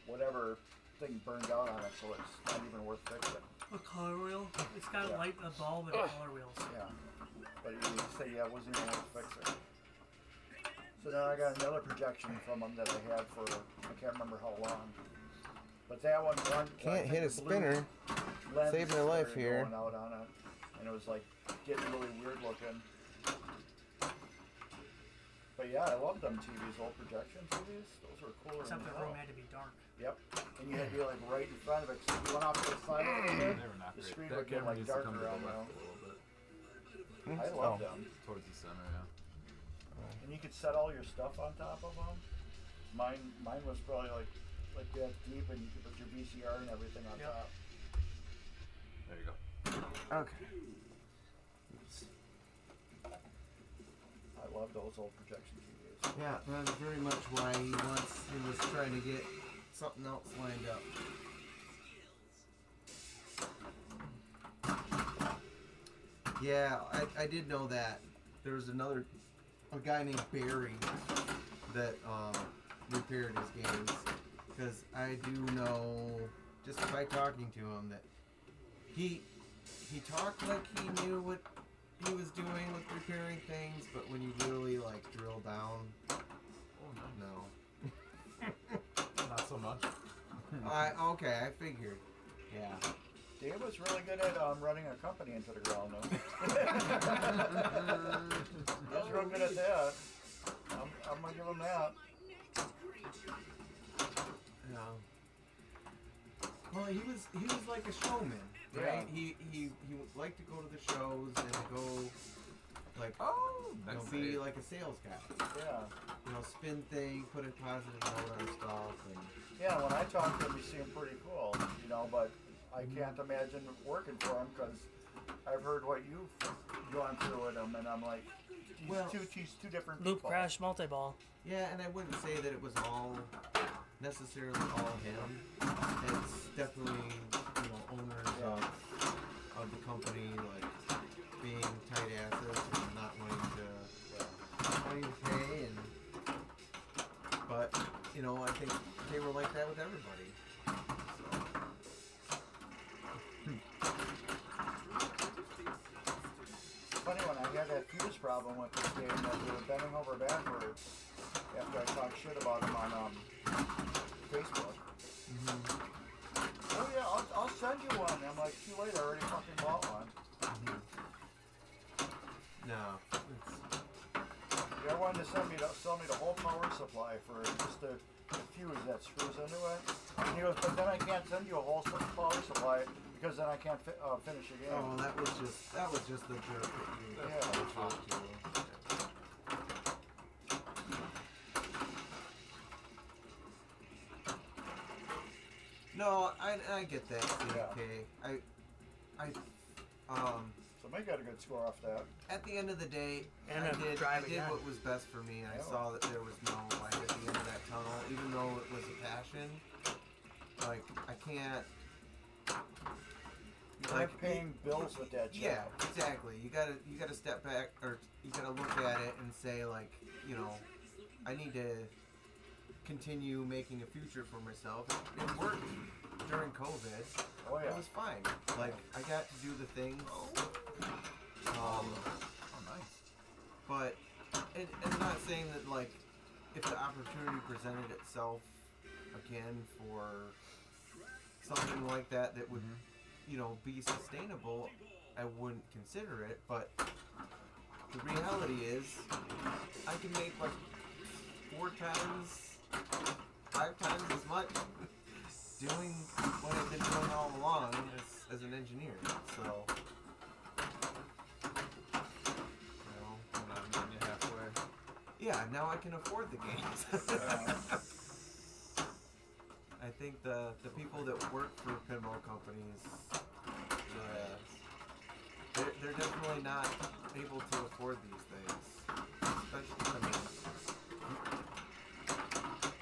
whatever thing burned out on it, so it's not even worth fixing. A color wheel. It's got Yeah. a bulb and color wheels. Yeah. But he would say, yeah, it wasn't even worth fixing. So then I got another projection from him that I had for, I can't remember how long. But that one, Can't hit a spinner. lens Saving their life started here. Going out on it, and it was like getting really weird looking. But yeah, I love them TVs, old projection TVs. Those were cooler Except than the hell. room had to be dark. Yep. And you had to be like right in front of it. So if you went off to the side a little bit, They were not the great. screen That would get camera like needs to come darker to the on left now. a little bit. I Oh. love them. Towards the center, yeah. And you could set all your stuff on top of them. Mine was probably like that deep, and you could put your VCR and everything on Yep. top. There you go. Okay. I love those old projection TVs. Yeah, that's very much why he was trying to get something else lined up. Yeah, I did know that. There was a guy named Barry that repaired his games. Because I do know, just by talking to him, that he talked like he knew what he was doing with repairing things, but when you really like drill down, no. Not so much. Okay, I figured. Yeah. Dave was really good at running a company into the ground, though. He was real good at that. I'm gonna give him that. Yeah. Well, he was like a showman, right? Yeah. He liked to go to the shows and go like Nice. be like a sales guy. Yeah. Spin things, put a positive note on stuff, and Yeah, when I talk to him, he seemed pretty cool, but I can't imagine working for him because I've heard what you've gone through with him, and I'm like, he's two different Loop people. Crash multi-ball. yeah, and I wouldn't say that it was all necessarily all him. It's definitely owners of the company like being tight asses and not wanting to pay, but I think they were like that with everybody. Funny, when I had that fuse problem with this game, that we were bending over backwards after I talked shit about him on Facebook. Oh yeah, I'll send you one. I'm like, too late, I already fucking bought one. No, They wanted to sell me the whole power supply for just the fuse that screws into it. And he goes, but then I can't send you a whole power supply because then I can't finish the game. oh, that was just the jerk that you talked to. No, I get that, CK. Somebody got a good score off that. At the end of the day, And I then did drive again. what was best for me, and I Yeah. saw that there was no light at the end of that tunnel, even though it was a passion. Like, I can't. Like paying bills with that shit. Yeah, exactly. You gotta step back, or you gotta look at it and say, like, I need to continue making a future for myself. It worked during COVID. Oh yeah. It was fine. Like, I got to do the things. Nice. But, and I'm not saying that, like, if the opportunity presented itself again for something like that would, be sustainable, I wouldn't consider it. But the reality is, I can make like 4 times, 5 times as much doing what I've been doing all along as an engineer. So, I'm meeting you halfway. yeah, now I can afford the games. I think the people that work for pinball companies, they're definitely not able to afford these things. Especially,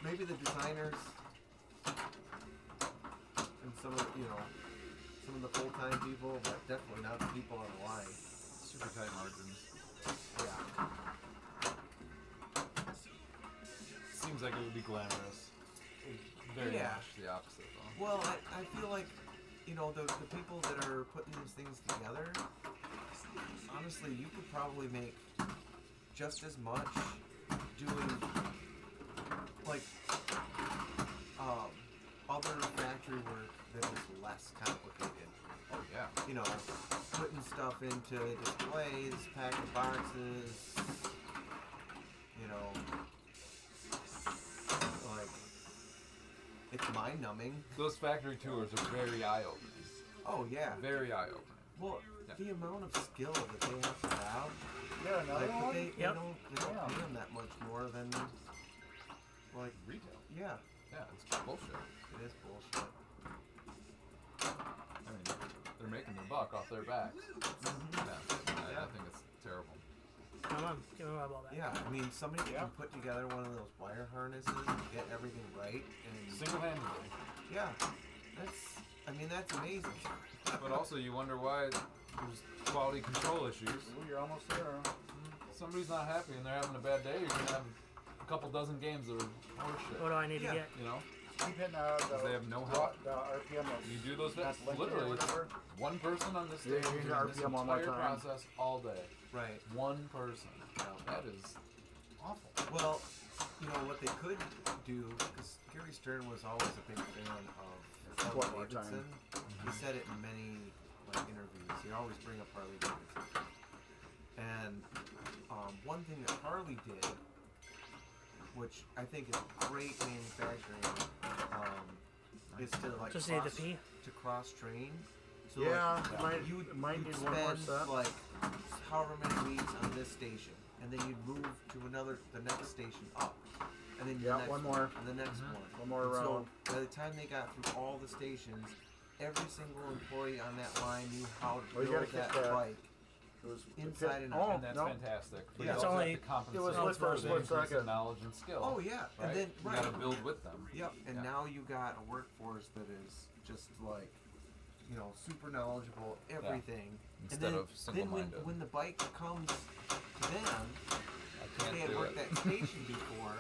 maybe the designers and some of the full-time people, but definitely not the people on the line. Super tight margins. Yeah. Seems like it would be glamorous. Very Yeah. much the opposite, though. Well, I feel like, the people that are putting these things together, honestly, you could probably make just as much doing, like, other factory work that is less complicated. Oh yeah. Putting stuff into displays, packing boxes, like, it's mind-numbing. Those factory tours are very eye-opening. Oh, yeah. Very eye-opening. Well, Yeah. the amount of skill that they have to have, Yeah, another like, one? they Yep. don't Yeah. pay them that much more than, like, Retail. yeah, Yeah, it's bullshit. it is bullshit. I mean, they're making their buck off their backs. Yeah, I think it's terrible. Come on, give me my ball back. Yeah, I mean, somebody that Yeah. can put together one of those wire harnesses and get everything right, and Single-handedly. yeah, that's amazing. But also, you wonder why there's quality control issues. Ooh, you're almost there. Somebody's not happy and they're having a bad day, you're gonna have a couple dozen games that are horseshit. What do I need to Yeah. get? You know? Keep hitting They have no help. the RPM. That's, You do those that's things, linked or literally, it's whatever. one person on this Yeah, stage you need doing this RPM one more entire time. process all day. Right. One person. That is awful. Well, you know what they could do, because Gary Stern was always a big fan of One Harley more time. Davidson. He said it in many interviews. He always bring up Harley Davidson. And one thing that Harley did, which I think is great manufacturing, is to Just need the P? cross train. So Yeah, like, it might you'd need one more spend set. like however many weeks on this station, and then you'd move to the next station up, and then Yeah, the next one more. and the next one. One more And round. So by the time they got through all the stations, every single employee on that line knew how to Well, you build gotta kick that that. bike It was inside and out. Oh, And that's no. fantastic. But Yeah. you It's also only- have to compensate it was lit for a for the split increase in second. knowledge and skill. Oh yeah, Right? and then You gotta build with them. Yep, and Yeah. now you got a workforce that is just like, super knowledgeable, everything. Instead and then, of single-minded. when the bike comes to them, I they can't had do worked it. that station before,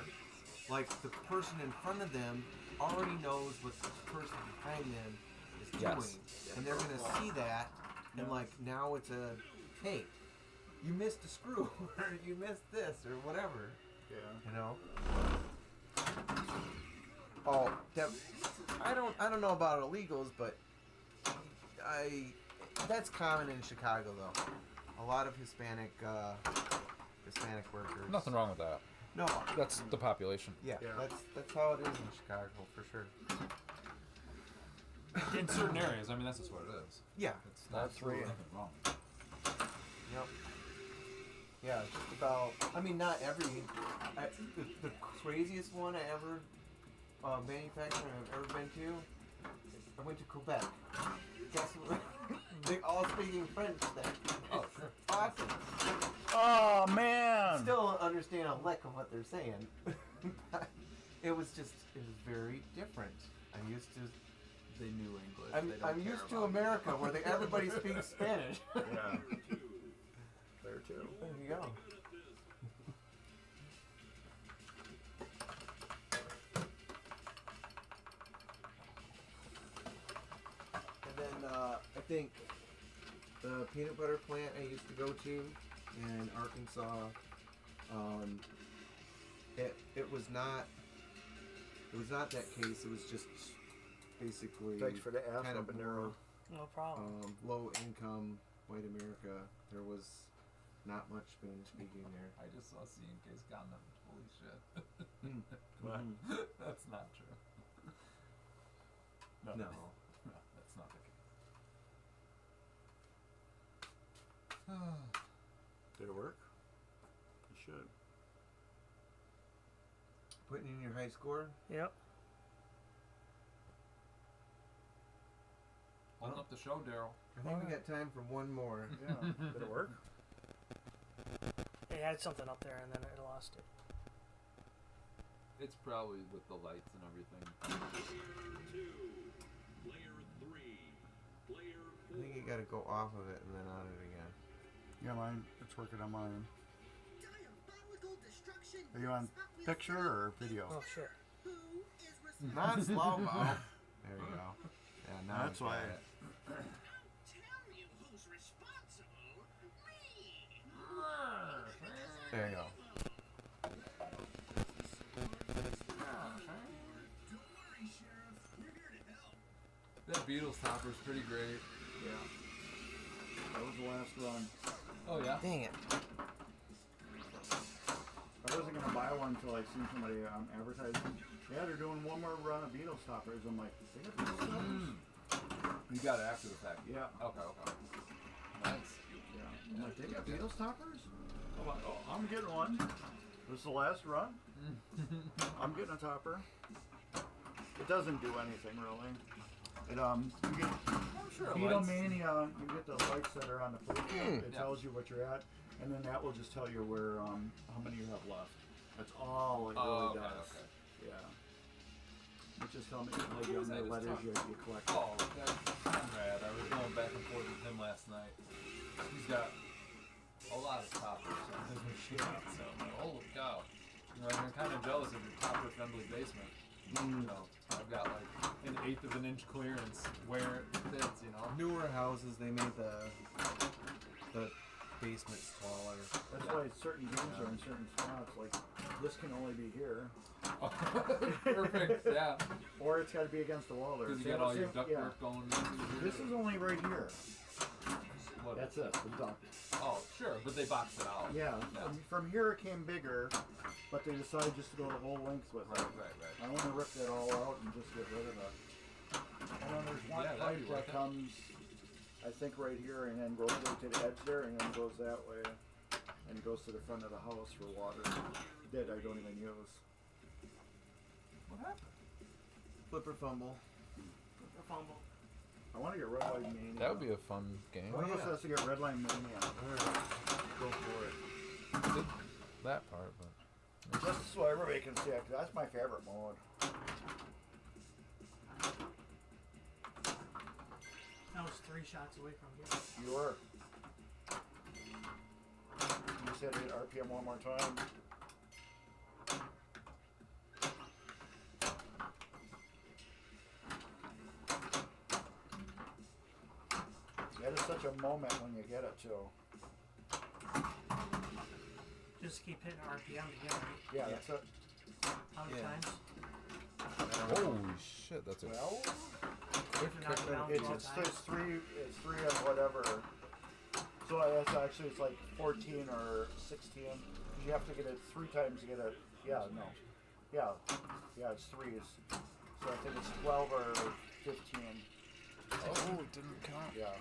like the person in front of them already knows what the person behind them is Yes. doing. And they're gonna see that, and like now it's a, hey, you missed a screw, or you missed this, or whatever. Yeah. Oh, I don't know about illegals, but that's common in Chicago though. A lot of Hispanic workers. Nothing wrong with that. No. That's the population. Yeah, Yeah. that's how it is in Chicago for sure. In certain areas, I mean, that's just what it is. Yeah. It's not That's right. nothing wrong. Yep. Yeah, just about. I mean, not every. The craziest one I ever manufacturing I've ever been to. I went to Quebec. Guess what? They all speaking French there. Oh, sure. Awesome. Oh man. Still don't understand a lick of what they're saying. It was very different. I'm used to. They knew English. I'm used to America where everybody speaks Spanish. Yeah. There too. There you go. And then I think the peanut butter plant I used to go to in Arkansas, it was not that case. It was just basically Thanks for the F kind up of in there. more No problem. low income white America. There was not much Spanish speaking there. I just saw C in case condom. Holy shit. What? That's not true. No. No, that's not the case. Did it work? It should. Putting in your high score. Yep. Holding up the show, Daryl. I think we got time for one more. Yeah. Did it work? It had something up there and then it lost it. It's probably with the lights and everything. I think you got to go off of it and then on it again. Yeah, mine. It's working on mine. Diabolical destruction Are you on picture or video? Oh, sure. Who is responsible? Not slow mo. There you go. Yeah, now That's we got why. it. Tell me who's responsible. Me. There you go. Don't worry, Sheriff. We're here to help. That Beatles topper's pretty great. Yeah. That was the last run. Oh, yeah? Dang it. I wasn't gonna buy one until I seen somebody advertising. Yeah, they're doing one more run of Beatles toppers. I'm like, they got Beatles toppers? You got it after the fact. Yeah. Okay. Nice. Yeah. I'm like, they got Beatles toppers? I'm like, oh, I'm getting one. This is the last run. I'm getting a topper. It doesn't do anything really. It you get Sure, Beatlemania, you get the lights that are on the plate. It Yeah. tells you what you're at, and then that will just tell you where how many you have left. That's all it really Oh, okay, does. okay. Yeah. You just tell me like Who was the that? It's letters Tom. you collect. Oh, that's Conrad. I was going back and forth with him last night. He's got a lot of toppers on his machine, so I'm like, holy cow. You know, I'm kind of jealous of your topper-friendly basement. You know, I've got like an 1/8 of an inch clearance where it fits, you know. Newer houses, they made the basement smaller. That's why certain games are in certain spots. Like this can only be here, Perfect, yeah. or it's got to be against the wall there. Because you Same- got all your same- duct yeah. work going into here. This is only right here. What? That's it. The duct. Oh, sure, but they boxed it out. Yeah. Yeah. From here it came bigger, but they decided just to go the whole length with it. Right. I want to rip that all out and just get rid of it. And then there's one Yeah, that'd pipe be worth that it. comes, I think, right here and then goes right to the edge there and then goes that way. And it goes to the front of the house for water that I don't even use. What happened? Flipper fumble. A fumble. I want to get Red Line Mania. That would be a fun game. One of us yeah. has to get Red Line Mania. Alright, go for it. Did that part, but Just so everybody can see it, 'cause that's my favorite mode. That was 3 shots away from here. You were. You said hit RPM one more time. That is such a moment when you get it too. Just keep hitting RPM to get it. Yeah, that's it. How many Yeah. times? holy shit, that's a Well, If you're not down it's, 12 it's, times. it's three of whatever. So that's actually it's like 14 or 16. You have to get it 3 times to get it. Yeah, no. Yeah, it's 3s. So I think it's 12 or 15. oh, it didn't count. Yeah.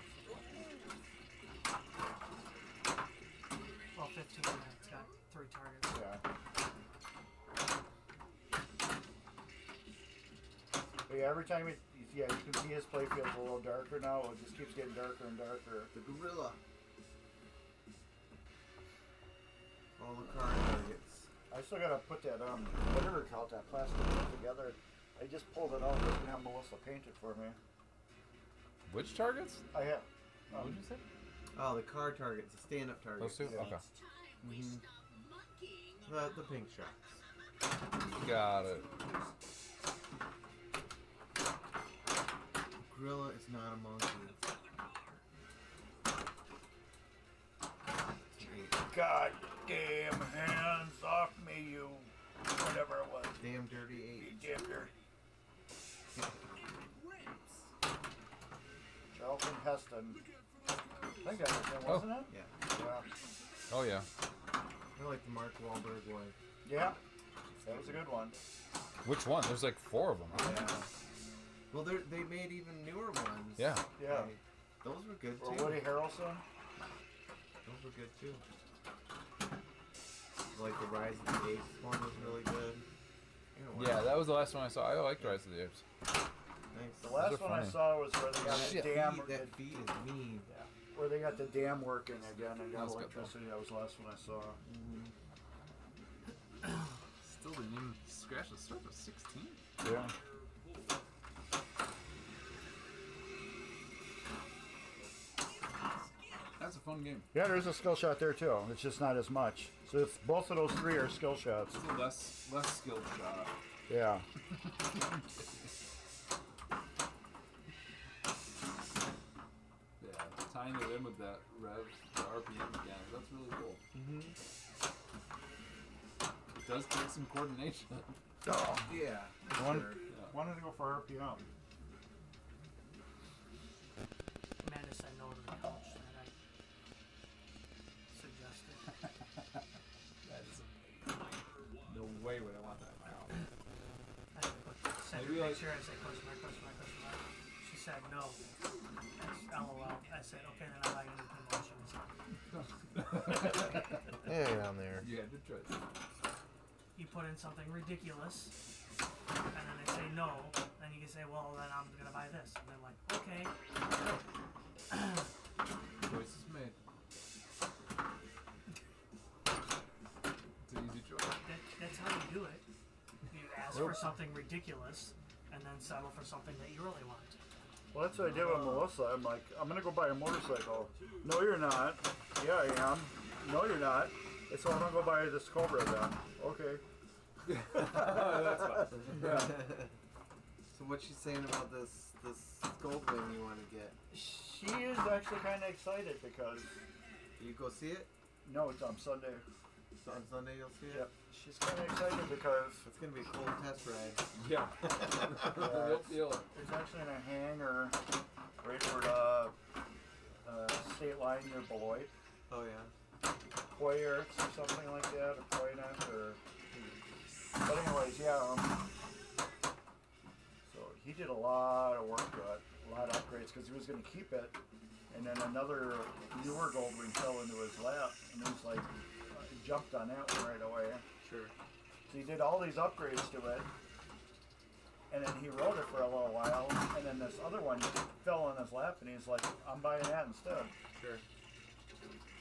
Well, 15 minutes. Got 3 targets. Yeah. But yeah, every time you can see his play field's a little darker now. It just keeps getting darker and darker. The gorilla. All the card targets. I still gotta put that whatever you call it, that plastic together. I just pulled it out and have Melissa paint it for me. Which targets? I have. What did you say? Oh, the card targets, the stand-up targets. Those two? Yeah. Okay. The pink shots. Got it. Gorilla is not a monkey. God damn hands off me, you whatever it was. Damn dirty 8. You damn dirty. Charlton Heston. I think that was him, wasn't it? Yeah. Yeah. Oh yeah. I like the Mark Wahlberg way. Yeah. That was a good one. Which one? There's like 4 of them. Right? Yeah. Well, they made even newer ones. Yeah. Yeah. Those were good Or too. Woody Harrelson. Those were good too. Like the Rise of the Apes one was really good. You know what? Yeah, that was the last one I saw. I liked Rise of the Apes. Nice. The last are one I funny. saw was where they got the Shit, dam. that feet is mean. Where they got the dam working again and got That's good, electricity. That was the last one I saw. Still didn't even scratch the surface. 16. Yeah. That's a fun game. Yeah, there's a skill shot there too. It's just not as much. So it's, both of those 3 are skill shots. It's a less skilled shot. Yeah. Yeah, tying it in with that rev, the RPM again, that's really cool. Mm-hmm. It does take some coordination. Oh. Yeah. One- Sure. Wanted to go for RPM. Amanda said no to the coach that I suggested. That is amazing. No way would I want that in my house. I sent her Maybe a like- picture. I said, question mark, question mark, question mark. She said no. That's LOL. I said, okay, then I'm buying a new pinball machine. Yeah, down there. You had the choice. You put in something ridiculous, and then they say no, then you can say, well, then I'm gonna buy this. And they're like, okay. Choice is made. It's an easy choice. That's how you do it. You ask for something ridiculous, and then settle for something that you really want. Well, that's what I did with Melissa. I'm like, I'm gonna go buy a motorcycle. No, you're not. Yeah, I am. No, you're not. And so I'm gonna go buy this Cobra then. Okay. That's fine. Yeah. So what's she saying about this gold wing you want to get? She is actually kind of excited because You go see it? no, it's on Sunday. So on Sunday you'll see it? Yep. She's kind of excited because It's gonna be a cold test ride. Yeah. You'll feel it. it's actually in a hangar right where the state line near Beloit. Oh yeah. Poyerts or something like that, or Poynant, or. But anyways, yeah. So he did a lot of work to it, a lot of upgrades, because he was going to keep it, and then another newer gold wing fell into his lap, and he was like, he jumped on that one right away. Sure. So he did all these upgrades to it, and then he rode it for a little while, and then this other one fell on his lap, and he's like, I'm buying that instead. Sure.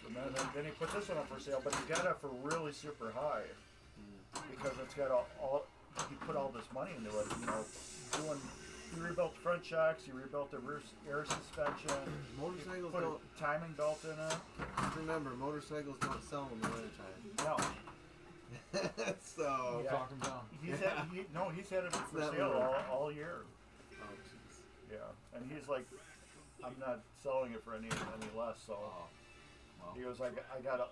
And then he put this one up for sale, but he got it for really super high because it's got all he put all this money into it. You know, he rebuilt front shocks, he rebuilt the rear air suspension, Motorcycles put don't. a timing belt in it. Just remember, motorcycles don't sell in the wintertime. No, So. Yeah. Talk him down. he's had it for not sale really- all year. Oh jeez. Yeah, and he's like, I'm not selling it for any less. So Well, he goes, I got a.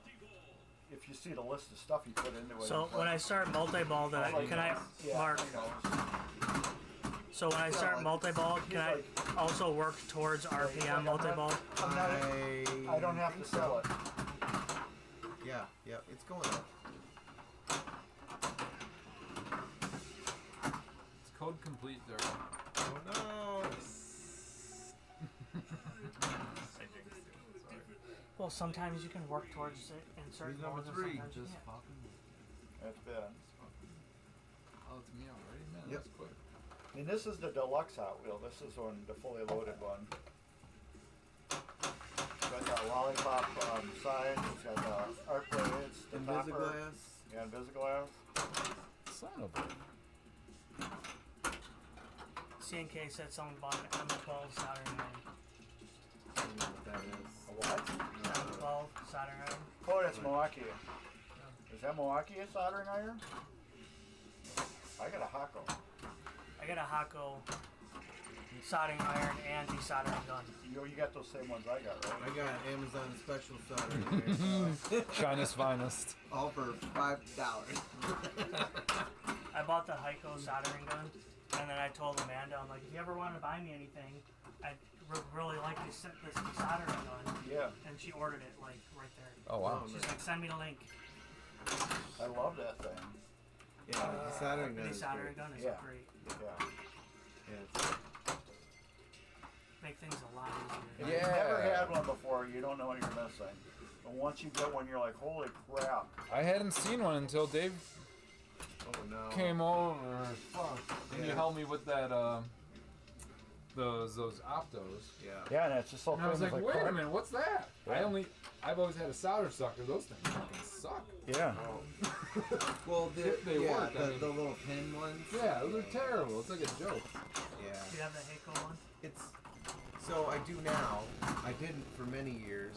If you see the list of stuff he put into it. So it's when I like- start multi-ball, then it's like- can I, yeah, Mark? he knows. So when I start like, multi-ball, he's can I like- also work towards like, RPM I'm not- multi-ball? I'm not, I don't have to think sell it. Yeah, it's going up. It's code complete, Daryl. Oh no. Well, sometimes you can work towards it in certain Reason number modes, and 3, sometimes you just can't. fucking. That's bad. Oh, it's me already, man. Yep. That's quick. And this is the deluxe Hot Wheel. This is the fully loaded one. Got that lollipop side. It's got the arc blades, the topper. Invisiglass. Yeah, Invisiglass. son of a. CNK said someone bought an M12 soldering iron. I don't know what that is. A what? M12 soldering iron. Oh, that's Milwaukee. Is that Milwaukee a soldering iron? I got a Hako. I got a Hako soldering iron and desoldering gun. You got those same ones I got, I right? got an Amazon special soldering iron. China's finest. All for $5. I bought the Hako soldering gun, and then I told Amanda, I'm like, if you ever want to buy me anything, I'd really like this desoldering gun. Yeah, And she ordered it, like, right there. Oh wow. She's like, send me the link. I love that thing. Yeah, the soldering The gun. is desoldering great. gun is Yeah. great. Yeah. Yeah, it's- Make things a lot If easier. you've never Yeah. had one before, you don't know what you're missing. And once you get one, you're like, holy crap. I hadn't seen one until Dave Oh no. came over. Fuck. And you Yeah. helped me with that. Those Optos. Yeah. Yeah, and it's just so And I was like, wait a crap. minute, what's that? I've always had a solder sucker. Those things fucking suck. Yeah. Well, They work, I mean- the little pin ones. Yeah, those are terrible. It's like a joke. Yeah. Do you have the Hako one? It's so I do now. I didn't for many years.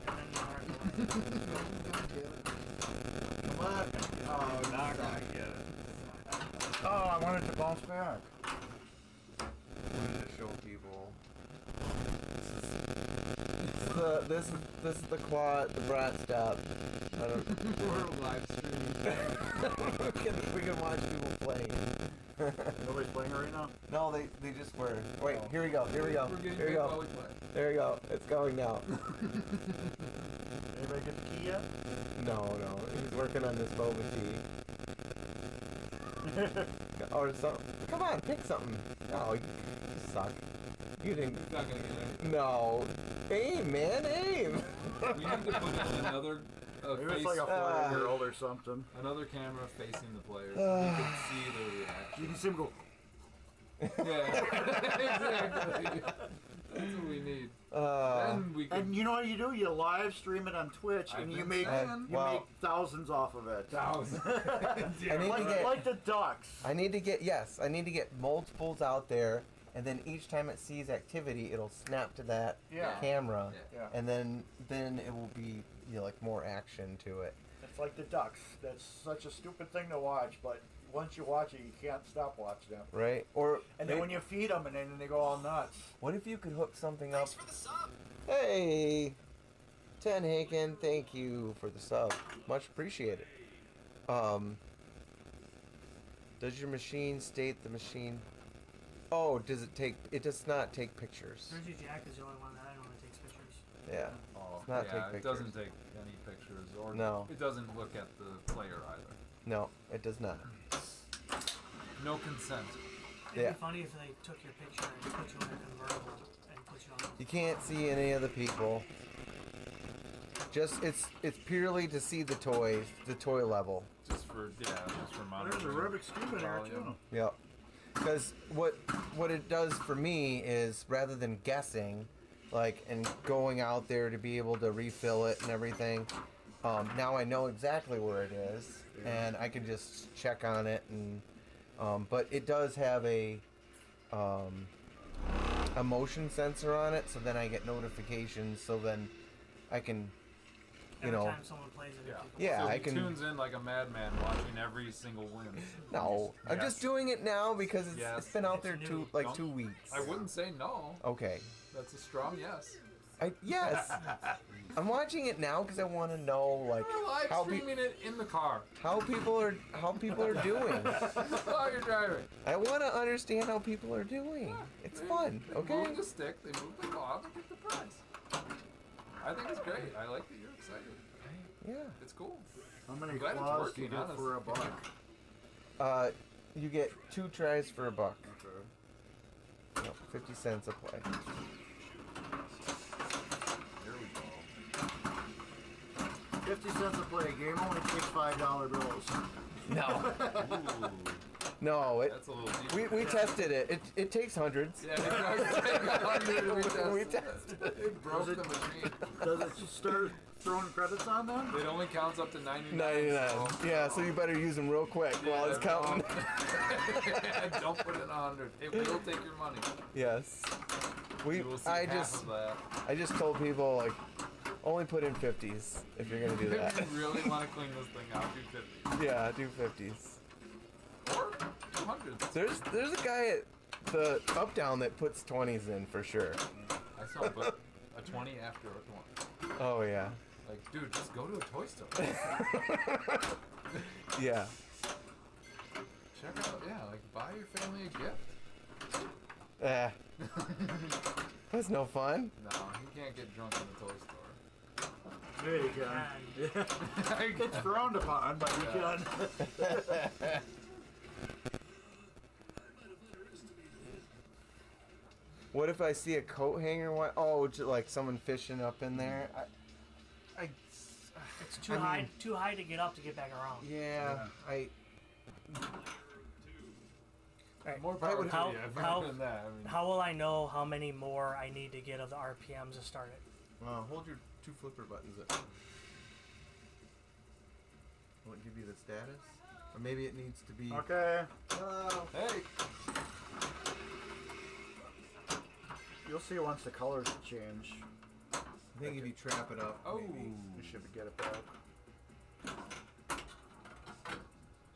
And then you learn the way. Come on. Oh, not gonna get it. Oh, I wanted to bounce back. I wanted to show people. This is the quad, the brat step. I don't. We're live streaming. we can watch people play. Nobody's playing it right now? No, they just were. Wait, Oh. here we go. Here we go. We're getting Here we big while go. we play. There we go. It's going now. Anybody get the key yet? No. He's working on this boba tea. Or something. Come on, pick something. No, you suck. You didn't. It's not gonna get No. Aim, man, aim. it. We need to put in another Maybe face, it's like a 4-year-old or something. another camera facing the players. So you can see their You reaction. can see him go, Yeah, exactly. That's what we need. Uh, Then we can. And you know what you do? You live stream it on Twitch, I've and you been make saying. you make thousands off of it. Thousands. I need to get. Like the ducks. I need to get multiples out there, and then each time it sees activity, it'll snap to that Yeah. camera, Yeah. and then it will be like more action to it. It's like the ducks. That's such a stupid thing to watch, but once you watch it, you can't stop watching them. Right? Or And then when you feed them, and then they go all nuts. what if you could hook something up? Hey, Ten Haken, thank you for the sub. Much appreciated. Does your machine state the machine? Oh, does it take? It does not take pictures. Jersey Jack is the only one that I know that takes pictures. Yeah. Oh, It's not yeah, take it pictures. doesn't take any pictures, or No. it doesn't look at the player either. No, it does not. No consent. It'd Yeah. be funny if they took your picture and put you in a convertible and put you on. You can't see any of the people. Just it's purely to see the toys, the toy level. Just for monitoring. There's a Rubik's Cube in there, volume. too. Yep. Because what it does for me is rather than guessing, like and going out there to be able to refill it and everything, now I know exactly where it is and I can just check on it and but it does have a motion sensor on it, so then I get notifications, so then I can Every time someone plays it, Yeah. Yeah, so I he can- tunes in like a madman watching every single win. no, I'm Yes. just doing it now because it's Yes. been out there It's new. Don't- 2 weeks. I wouldn't say no. Okay. That's a strong yes. Yes. I'm watching it now because I want to know like We're live how streaming it in the car how people are doing. while you're driving. I want to understand how people are doing. It's fun. They Okay. move the stick, they move the knob, and get the prize. I think it's great. I like that you're excited. Yeah. It's cool. How many glad it's claws do you working, get for a honestly. buck? You get 2 tries for $1. Okay. No, 50 cents a play. Here we go. 50 cents a play. Game only takes $5 bills. No. Ooh, No, that's a little deep. we tested it. It takes hundreds. Yeah, it does take 100. We tested tested it. It broke the machine. Does it just start throwing credits on them? It only counts up to 99. 99. So, Yeah, so you better use them real quick while it's counting. Don't put it on 100. It will take your money. Yes. You will see half of that. I just told people like only put in 50s if you're gonna do that. If you really want to clean this thing out, do 50. Yeah, do 50s. Or 200. There's a guy at the up down that puts 20s in for sure. I saw but a 20 after a 20. Oh yeah. Like, dude, just go to a toy store. Yeah. Check out, yeah, like buy your family a gift. Eh. That's no fun. No, you can't get drunk in a toy store. There you go. It's frowned upon, but you can. What if I see a coat hanger? Oh, like someone fishing up in there. It's too I mean- high, too high to get up to get back around. Yeah, More power would- to how- you. I've how- done that. I mean, How will I know how many more I need to get of the RPMs to start it? hold your 2 flipper buttons up. Will it give you the status? Or maybe it needs to be. Okay. Hello. hey, You'll see once the colors change. I think if you trap it up, oh, maybe You should get it back.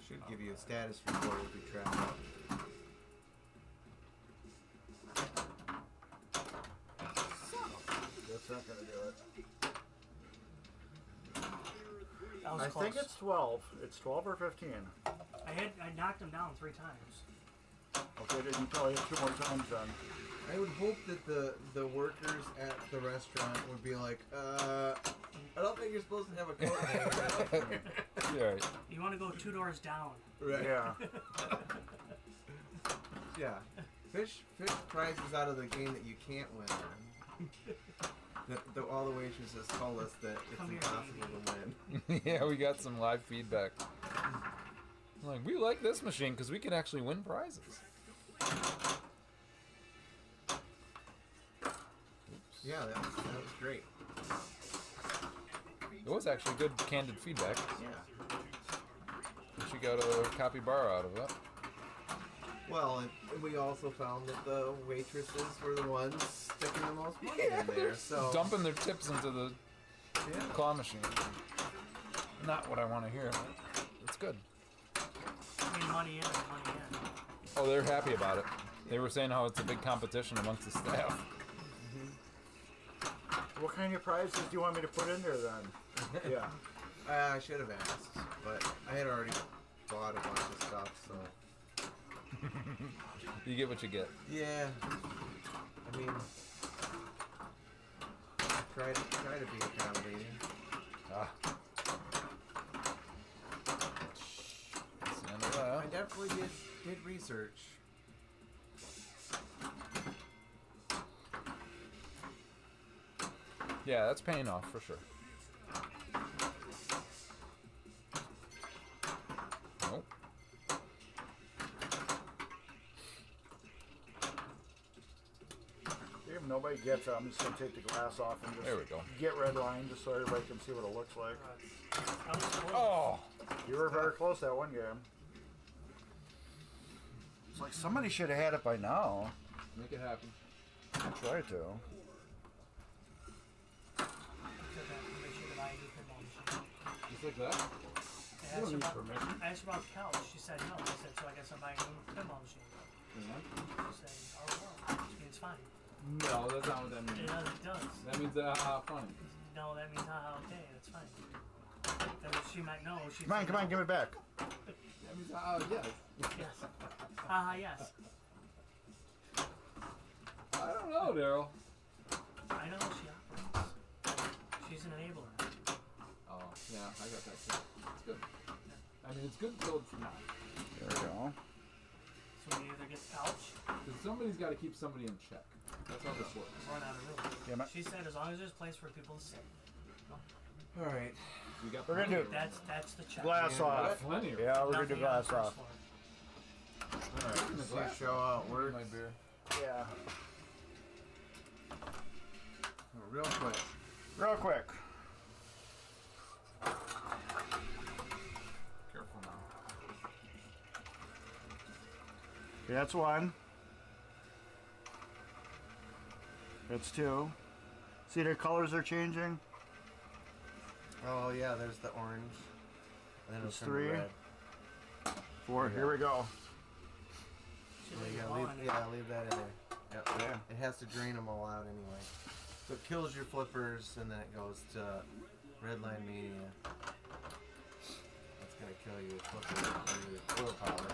should give you a status report if you trap it up. That's not gonna do it. That was I close. think it's 12. It's 12 or 15. I knocked him down 3 times. Okay, then you probably have 2 more times then. I would hope that the workers at the restaurant would be like, I don't think you're supposed to have a coat hanger. you're right. You want to go 2 doors down. Right. Yeah. Yeah. Fish prizes out of the game that you can't win on. All the waitresses tell us that it's Come here, impossible to win. Yeah, we got some live feedback. I'm like, we like this machine because we can actually win prizes. Yeah, that was great. It was actually good, candid feedback. Yeah. She got a capybara out of it. Well, and we also found that the waitresses were the ones sticking the most money in there. So Dumping their tips into the yeah. claw machine. Not what I want to hear. But it's good. I mean, money in and money in. Oh, they're happy about it. They were saying how it's a big competition amongst the staff. What kind of prizes do you want me to put in there then? Yeah. I should have asked, but I had already bought a bunch of stuff, so You get what you get. yeah. I mean, try to be accommodating. Ah. That's the end of that. I definitely did research. Yeah, that's paying off for sure. Nope. If nobody gets it, I'm just gonna take the glass off and just There we go. get red line just so everybody can see what it looks like. That was close. Oh! You were very close that one game. It's like somebody should have had it by now. Make it happen. I tried to. Make sure to buy a new pinball machine. Just like that? I asked her about, I asked her about the couch. She said no. I said, so I guess I'm buying a new pinball machine. She said, oh, well, which means fine. No, that's not what that means. It does. That means funny. No, that means, haha, okay, that's fine. That means she might know. She Come on, give it back. That means yes. Yes. Haha, yes. I don't know, Daryl. I know how she operates. She's an enabler. Oh, yeah, I got that too. It's good. I mean, it's good until it's not. There we go. So we either get the couch, Because somebody's got to keep somebody in check. That's how this works. run out of room. Damn it. She said as long as there's place for people to sit. All right. We got We're gonna do That's the check. glass off. plenty of Yeah, we're gonna do Nothing on glass the first off. floor. All right. See a show out work My beer. Yeah. real quick. Real quick. Careful now. Okay, that's one. That's two. See, the colors are changing. Oh yeah, there's the orange. And then That's it'll turn to three. red. Four. Here we go. Should Yeah, leave you it gotta alone. leave that in there. Yep. Yeah. It has to drain them all out anyway. So it kills your flippers, and then it goes to Redline Mania. That's gonna kill your flippers and your coil power.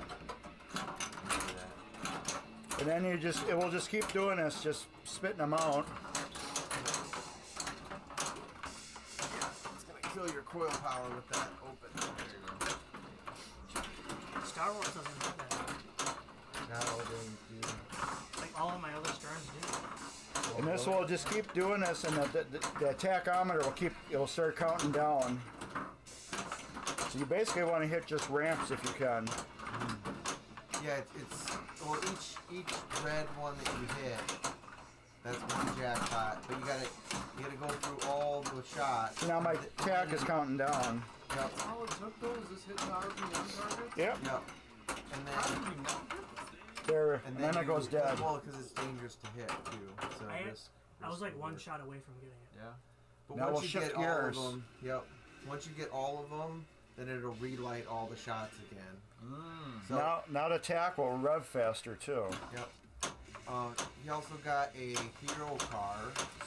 Do that. And then it will just keep doing this, just spitting them out. It's gonna kill your coil power with that open. There you go. Star Wars doesn't have that. Not all games do. Like all of my other Sterns do. And this will just keep doing this, and the tachometer will it'll start counting down. So you basically want to hit just ramps if you can. Yeah, it's well each red one that you hit, that's one jackpot. But you gotta go through all the shots. So now my tack is counting down. Yep. That's all it took though? Is this hitting the RPM target? Yep. Yep. And How then did we not get this? There, and then it you- goes dead. Well, because it's dangerous to hit too. So I was like one shot away from getting it. Yeah. But Now once we'll you shift get all gears. of them, yep. Once you get all of them, then it'll relight all the shots again. So Now the tack will rev faster too. yep. He also got a hero car.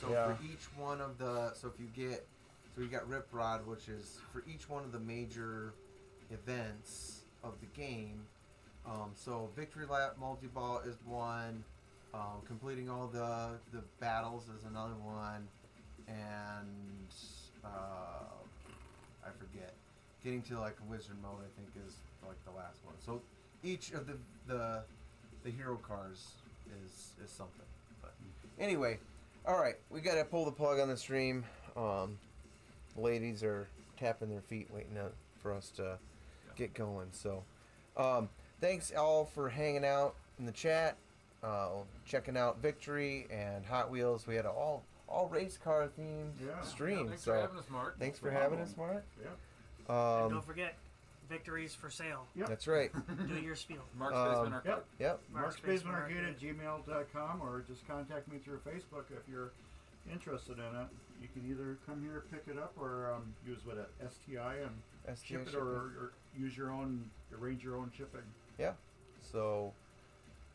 So Yeah. for each one of the, so you got Rip Rod, which is for each one of the major events of the game. So Victory Lap multi-ball is one. Completing all the battles is another one, and I forget. Getting to like wizard mode, I think, is like the last one. So each of the hero cars is something. But anyway, all right, we gotta pull the plug on the stream. Ladies are tapping their feet, waiting for us to get going. So thanks all for hanging out in the chat, checking out Victory and Hot Wheels. We had a all race car themed Yeah. stream. Thanks so for having us, Mark. thanks for having us, Mark. Yeah. And don't forget, Victory's for sale. Yep. That's right. Do your spiel. Mark's Basement Arcade. Yep. Yep. Mark's markspacementarcade@gmail.com, or just contact me through Facebook if you're interested in it. You can either come here, pick it up, or use what STI and STI ship it, shipping. or use your own, arrange your own shipping. Yeah. So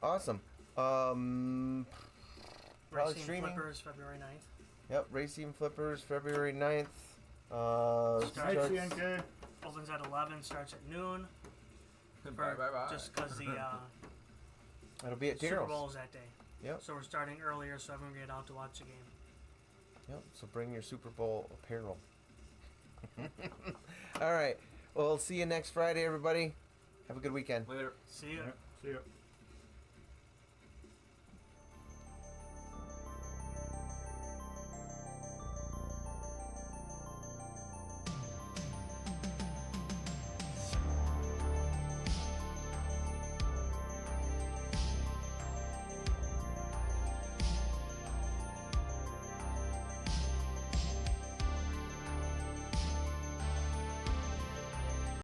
awesome. Probably Racing streaming. Flippers, February 9th. Yep. Racing Flippers, February 9th. Night, Starts- CNK. Opens at 11, starts at noon. Bye, bye, bye. Just because the It'll be at Super Daryl's. Bowl is that day. Yep. So we're starting earlier so everyone can get out to watch the game. Yep. So bring your Super Bowl apparel. All right. Well, see you next Friday, everybody. Have a good weekend. Later. See ya. Yep. See ya.